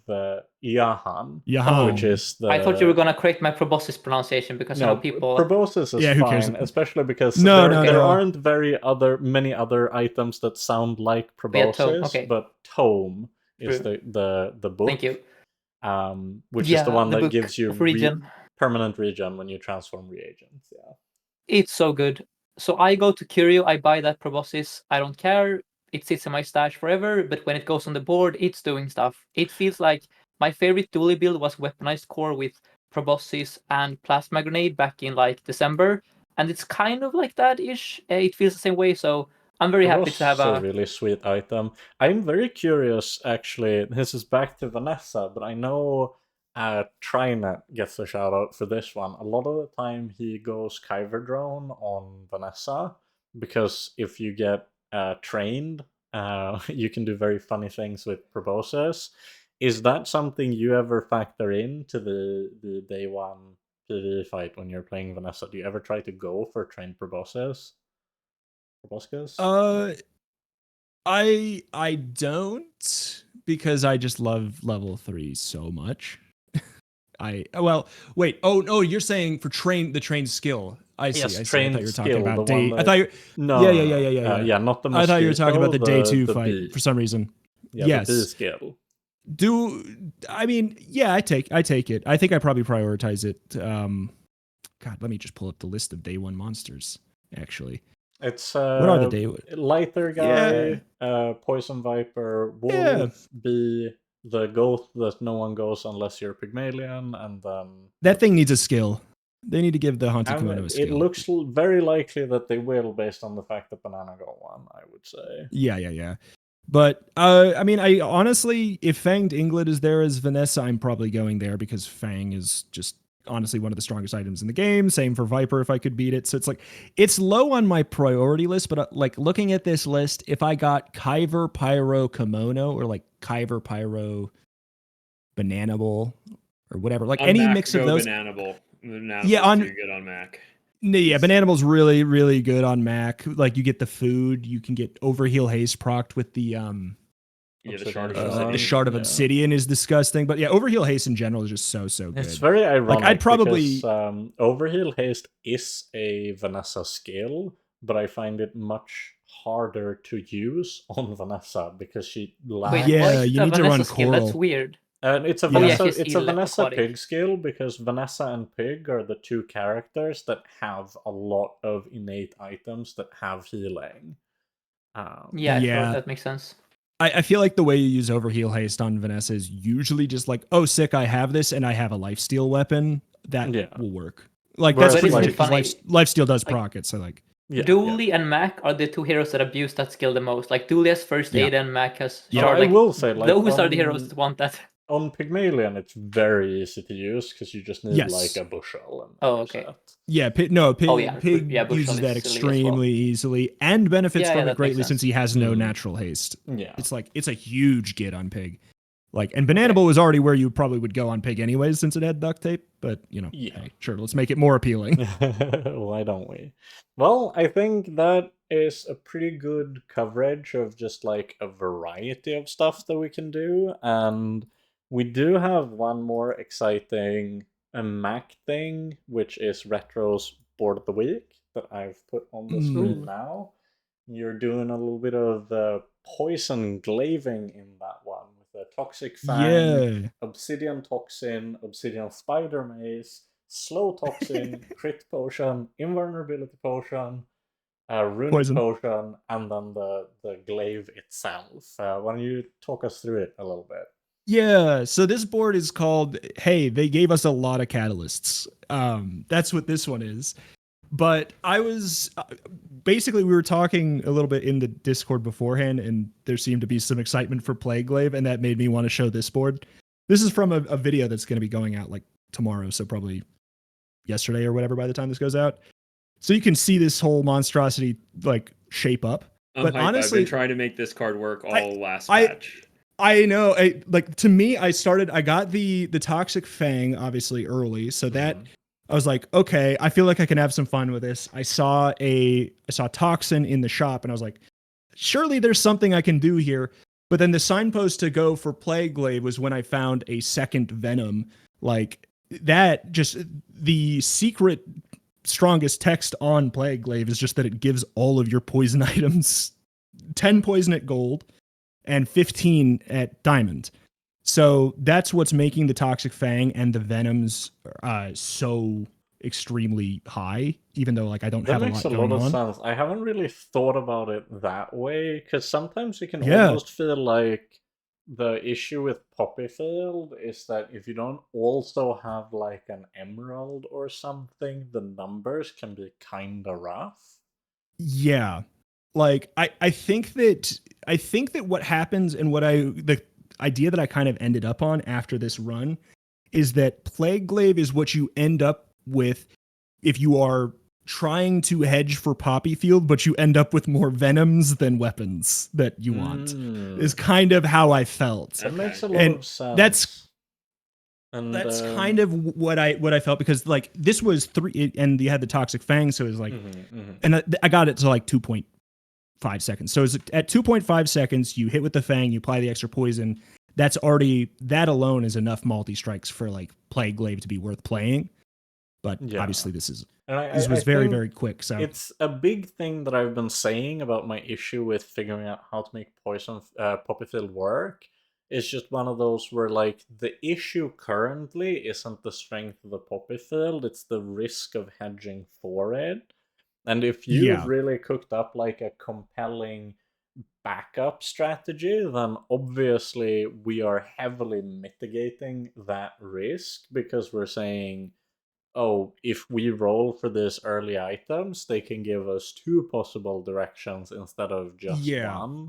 Yahan, which is the... I thought you were going to correct my Proboscis pronunciation, because I know people... Proboscis is fine, especially because there aren't many other items that sound like Proboscis, but Tome is the book. Thank you. Which is the one that gives you permanent regen when you transform reagents. Yeah, it's so good. So I go to Curio, I buy that Proboscis. I don't care. It sits in my stash forever, but when it goes on the board, it's doing stuff. It feels like my favorite Dulie build was Weaponized Core with Proboscis and Plasma Grenade back in like December, and it's kind of like that-ish. It feels the same way, so I'm very happy to have a really sweet item. I'm very curious, actually. This is back to Vanessa, but I know Trinet gets a shout out for this one. A lot of the time he goes Kyber Drone on Vanessa, because if you get trained, you can do very funny things with Proboscis. Is that something you ever factor into the day one PvE fight when you're playing Vanessa? Do you ever try to go for trained Proboscis? I don't, because I just love level 3 so much. Wait. Oh no, you're saying for the trained skill. I see. Yes, I thought you were talking about day. I thought you. No. Yeah, not the mosquito. I thought you were talking about the day 2 fight bee. For some reason. Yeah, yes. The bee skill. I take it. I think I probably prioritize it. God, let me just pull up the list of day 1 monsters. Actually, it's what are the day lighter guy, poison viper, wolf, bee, the ghost that no one goes unless you're Pygmalion, and then that thing needs a skill. They need to give the Haunted Kimono a skill. It looks very likely that they will, based on the fact that Banana got one, I would say. Yeah. But, I honestly, if Fanged Inglet is there as Vanessa, I'm probably going there, because Fang is just honestly one of the strongest items in the game. Same for Viper if I could beat it. So it's like, it's low on my priority list, but looking at this list, if I got Kyver Pyro Kimono, or like Kyver Pyro Bananable, or whatever, like on any Mac, mix of those. Bananable. Yeah, pretty good on Mac. Yeah, Bananable's really, really good on Mac. Like, you get the food, you can get Overheal Haste procced with the the Shard of Obsidian is disgusting. But yeah, Overheal Haste in general is just so good. It's very ironic. Like, I'd probably because, Overheal Haste is a Vanessa skill, but I find it much harder to use on Vanessa because she lags. You need to run Coral. That's weird. And it's a Vanessa Pig skill, because Vanessa and Pig are the two characters that have a lot of innate items that have healing. Sure, that makes sense. I feel like the way you use Overheal Haste on Vanessa is usually just like, oh, sick, I have this, and I have a lifesteal weapon. That will work. Like, that's pretty much it, because lifesteal does proc it, so like... Dulie and Mac are the two heroes that abuse that skill the most. Like, Dulie has First Aid and Mac has... I will say, like... Those are the heroes that want that. On Pygmalion, it's very easy to use, because you just need, like, a bushel. Okay. Yeah, Pig uses that extremely easily, and benefits from it greatly since he has no natural haste. Yeah. It's a huge get on Pig. Like, and Bananable was already where you probably would go on Pig anyways, since it had duct tape, but, hey, sure, let's make it more appealing. Why don't we? Well, I think that is a pretty good coverage of just, like, a variety of stuff that we can do, and we do have one more exciting Mac thing, which is Retro's Board of the Week, that I've put on the screen now. You're doing a little bit of the poison glaving in that one, with the Toxic Fang, Obsidian Toxin, Obsidian Spider Maze, Slow Toxin, Crit Potion, Invulnerability Potion, Rune Potion, and then the glaive itself. Why don't you talk us through it a little bit? Yeah, so this board is called, hey, they gave us a lot of catalysts. That's what this one is. But I was basically, we were talking a little bit in the Discord beforehand, and there seemed to be some excitement for Plagueglaive, and that made me want to show this board. This is from a video that's going to be going out like tomorrow, so probably yesterday or whatever by the time this goes out. So you can see this whole monstrosity like shape up. But honestly, I've been trying to make this card work last patch. I know, like to me, I got the Toxic Fang obviously early, so that I was like, okay, I feel like I can have some fun with this. I saw Toxin in the shop, and I was like, surely there's something I can do here. But then the signpost to go for Plagueglaive was when I found a second Venom. Like that, just the secret strongest text on Plagueglaive is just that it gives all of your poison items 10 poison at gold and 15 at diamond. So that's what's making the Toxic Fang and the Venoms so extremely high, even though like I don't have a lot going on. That makes a lot of sense. I haven't really thought about it that way, because sometimes you can almost feel like the issue with Poppyfield is that if you don't also have like an emerald or something, the numbers can be kind of rough. Yeah. Like I think that what happens and the idea that I kind of ended up on after this run is that Plagueglaive is what you end up with if you are trying to hedge for Poppyfield, but you end up with more Venoms than weapons that you want. Is kind of how I felt. That makes a lot of sense. That's kind of what I felt, because like this was 3 and you had the Toxic Fang, so it was like and I got it to like 2.5 seconds. So it's at 2.5 seconds, you hit with the Fang, you apply the extra poison. That alone is enough multi-strikes for like Plagueglaive to be worth playing. But obviously this was very, very quick. So it's a big thing that I've been saying about my issue with figuring out how to make Poppyfield work. It's just one of those where like the issue currently isn't the strength of the Poppyfield, it's the risk of hedging for it. And if you've really cooked up like a compelling backup strategy, then obviously we are heavily mitigating that risk, because we're saying, oh, if we roll for these early items, they can give us 2 possible directions instead of just one.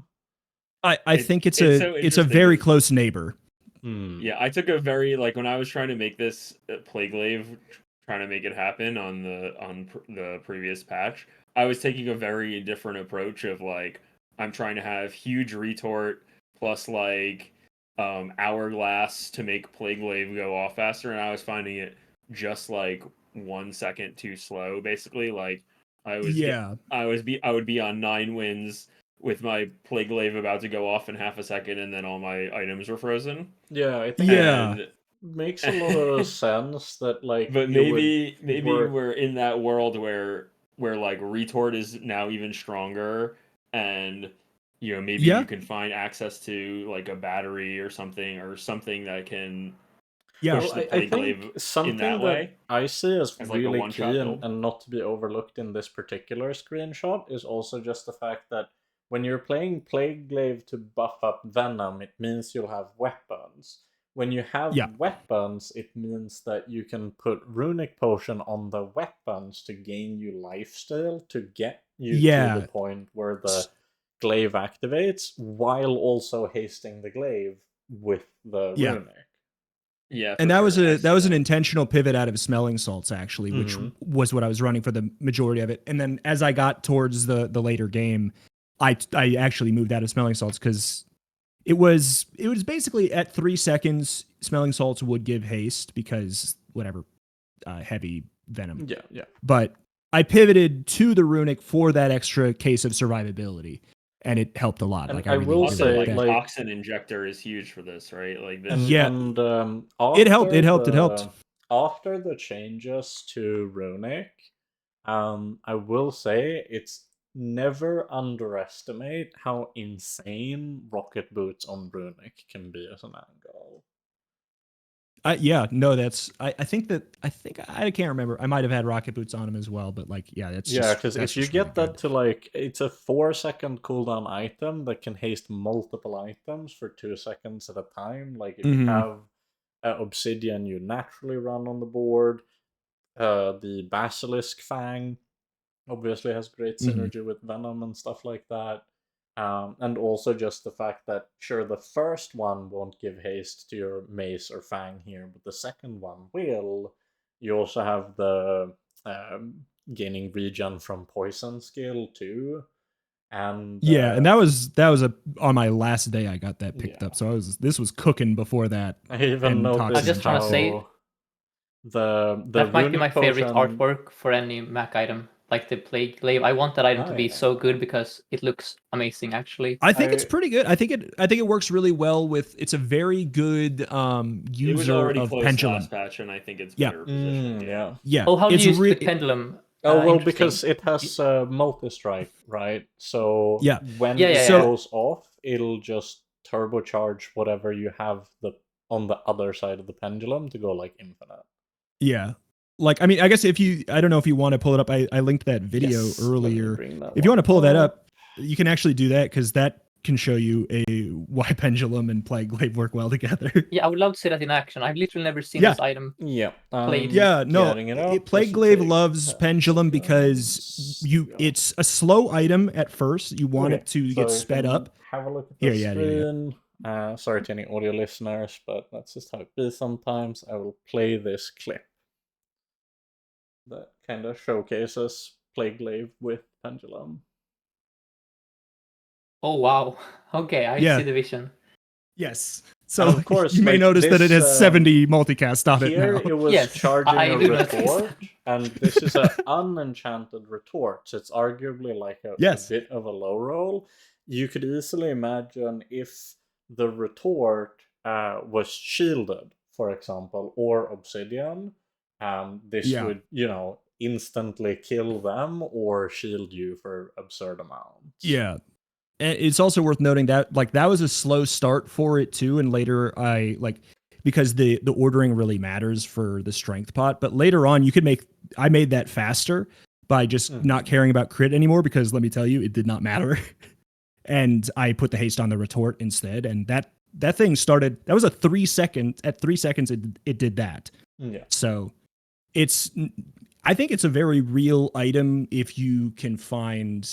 I think it's a very close neighbor. Yeah, I took a very, like, when I was trying to make this Plagueglaive, trying to make it happen on the previous patch, I was taking a very different approach of like, I'm trying to have huge retort plus like hourglass to make Plagueglaive go off faster, and I was finding it just like 1 second too slow. Basically, like I would be on 9 wins with my Plagueglaive about to go off in half a second, and then all my items were frozen. Yeah, I think makes a lot of sense that like. But maybe we're in that world where like retort is now even stronger, and you know maybe you can find access to like a battery or something that can push the Plagueglaive in that way. I see as really like key and not to be overlooked in this particular screenshot is also just the fact that when you're playing Plagueglaive to buff up Venom, it means you'll have weapons. When you have weapons, it means that you can put Runic Potion on the weapons to gain you lifesteal to get you to the point where the glaive activates, while also hasting the glaive with the Runic. Yeah, and that was an intentional pivot out of Smelling Salts, actually, which was what I was running for the majority of it. And then as I got towards the later game, I actually moved out of Smelling Salts because it was basically at 3 seconds, Smelling Salts would give haste because whatever, heavy Venom. Yeah. But I pivoted to the Runic for that extra case of survivability, and it helped a lot. And like I will say, like Toxin Injector is huge for this, right? Like this. It helped. After the changes to Runic, I will say it's never underestimate how insane rocket boots on Runic can be as an angle. Yeah, no, that's I think I can't remember. I might have had rocket boots on him as well, but like, yeah, that's yeah, because if you get really that to like, it's a 4-second cooldown item that can haste multiple items for 2 seconds at a time. Like if you have obsidian, you naturally run on the board. The basilisk fang obviously has great synergy with venom and stuff like that. And also just the fact that, sure, the first one won't give haste to your mace or fang here, but the second one will. You also have the gaining regen from poison skill too. And and that was on my last day I got that picked up. So this was cooking before that. I even noticed I just want to say that might be my favorite artwork for any Mac item. Like the Plague Glaive, I want that item to be so good because it looks amazing. Actually, I think it's pretty good. I think it works really well with. It's a very good user it was already of close pendulum last patch, and I think it's better positioned. Yeah. Oh, how do you use with pendulum? Oh well, because it has multi-strike, right? So when it goes off, it'll just turbocharge whatever you have on the other side of the pendulum to go like infinite. Yeah. Like, I mean, I guess I don't know if you want to pull it up. I linked that video earlier. If you want to pull that up, you can actually do that because that can show you why pendulum and Plague Glaive work well together. Yeah, I would love to see that in action. I've literally never seen this item played. Yeah, no, Plague Glaive loves pendulum because it's a slow item at first. You want it to get sped up. Have a look at the screen. Sorry to any audio listeners, but that's just how it is sometimes. I will play this clip that kind of showcases Plague Glaive with pendulum. Oh wow! Okay, I see the vision. Yes. So of course, you may notice that it has 70 multicast on it now. Here it was charging a retort, and this is an unenchanted retort, so it's arguably like a bit of a low roll. You could easily imagine if the retort was shielded, for example, or obsidian, this would, instantly kill them or shield you for absurd amounts. Yeah. And it's also worth noting that that was a slow start for it too, and later because the ordering really matters for the strength pot, but later on I made that faster by just not caring about crit anymore, because let me tell you, it did not matter. And I put the haste on the retort instead, and that thing started. That was a 3 second. At 3 seconds, it did that. Yeah. So I think it's a very real item if you can find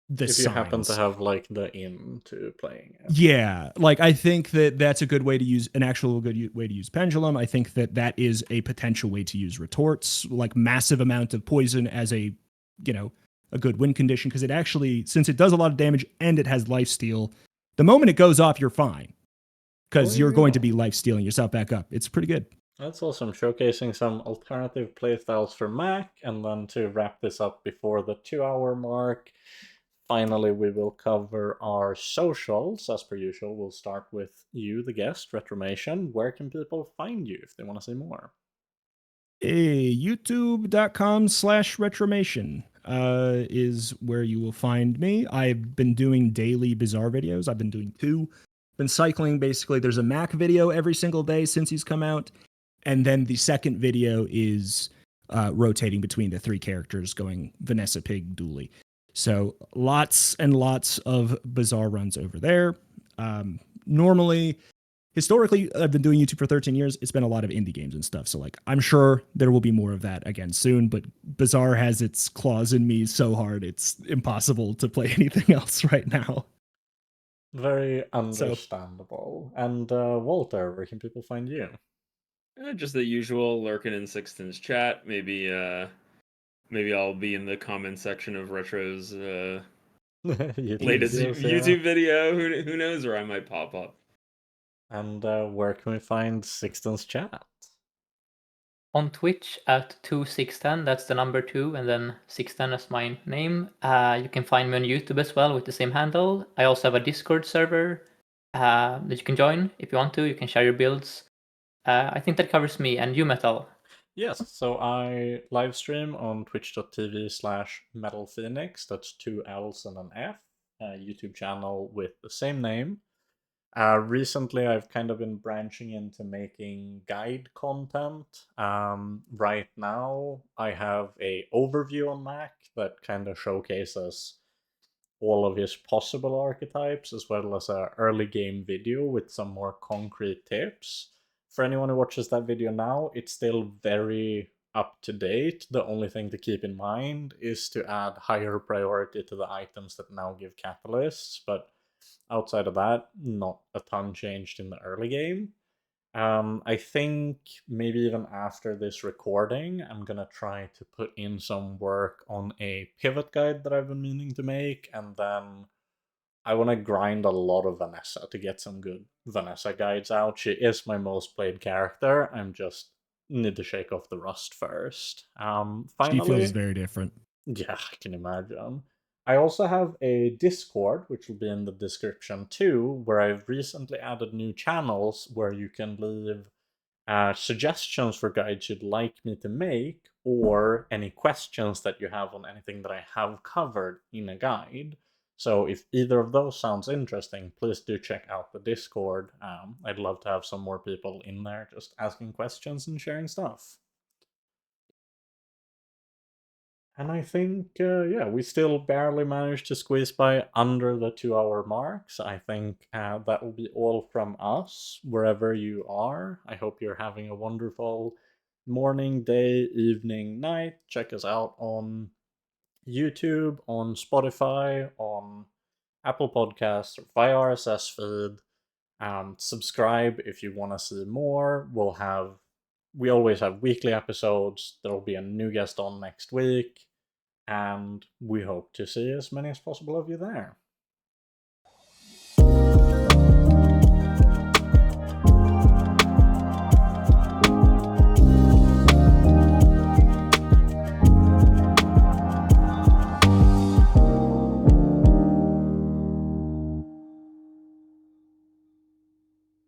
the signs. If you happen to have the into playing it. Yeah, I think that's a good way to use good way to use pendulum. I think that is a potential way to use retorts, massive amount of poison as a good win condition, because it actually, since it does a lot of damage and it has lifesteal, the moment it goes off, you're fine, because you're going to be lifestealing yourself back up. It's pretty good. That's awesome, showcasing some alternative playstyles for Mac, and then to wrap this up before the 2-hour mark, finally we will cover our socials. As per usual, we'll start with you, the guest, Retromation. Where can people find you if they want to see more? youtube.com/retromation is where you will find me. I've been doing daily Bazaar videos. I've been doing 2. Been cycling, basically. There's a Mac video every single day since he's come out. And then the second video is rotating between the 3 characters, going Vanessa, Pig, Dulie. So lots and lots of Bazaar runs over there. Historically, I've been doing YouTube for 13 years. It's been a lot of indie games and stuff. So I'm sure there will be more of that again soon, but Bazaar has its claws in me so hard, it's impossible to play anything else right now. Very understandable. And Walter, where can people find you? Just the usual, lurking in Sixten's chat. Maybe I'll be in the comment section of Retro's latest YouTube video. Who knows where I might pop up. And where can we find Sixten's chat? On Twitch at 2Sixten, that's the number 2, and then Sixten is my name. You can find me on YouTube as well with the same handle. I also have a Discord server that you can join if you want to. You can share your builds. I think that covers me. And you, Metal? Yes, so I live stream on twitch.tv/MetallFenix. That's 2 L's and an F. A YouTube channel with the same name. Recently, I've kind of been branching into making guide content. Right now, I have a overview on Mac that kind of showcases all of his possible archetypes, as well as an early game video with some more concrete tips. For anyone who watches that video now, it's still very up to date. The only thing to keep in mind is to add higher priority to the items that now give catalysts, but outside of that, not a ton changed in the early game. I think maybe even after this recording, I'm gonna try to put in some work on a pivot guide that I've been meaning to make, and then I want to grind a lot of Vanessa to get some good Vanessa guides out. She is my most played character. I'm just need to shake off the rust first. She Finally, feels very different. yeah, I can imagine. I also have a Discord, which will be in the description too, where I've recently added new channels where you can leave suggestions for guides you'd like me to make, or any questions that you have on anything that I have covered in a guide. So if either of those sounds interesting, please do check out the Discord. I'd love to have some more people in there just asking questions and sharing stuff. And I think, yeah, we still barely managed to squeeze by under the 2 hour mark. So I think that will be all from us, wherever you are. I hope you're having a wonderful morning, day, evening, night. Check us out on YouTube, on Spotify, on Apple Podcasts, or via RSS feed. Subscribe if you want to see more. We always have weekly episodes. There will be a new guest on next week. And we hope to see as many as possible of you there.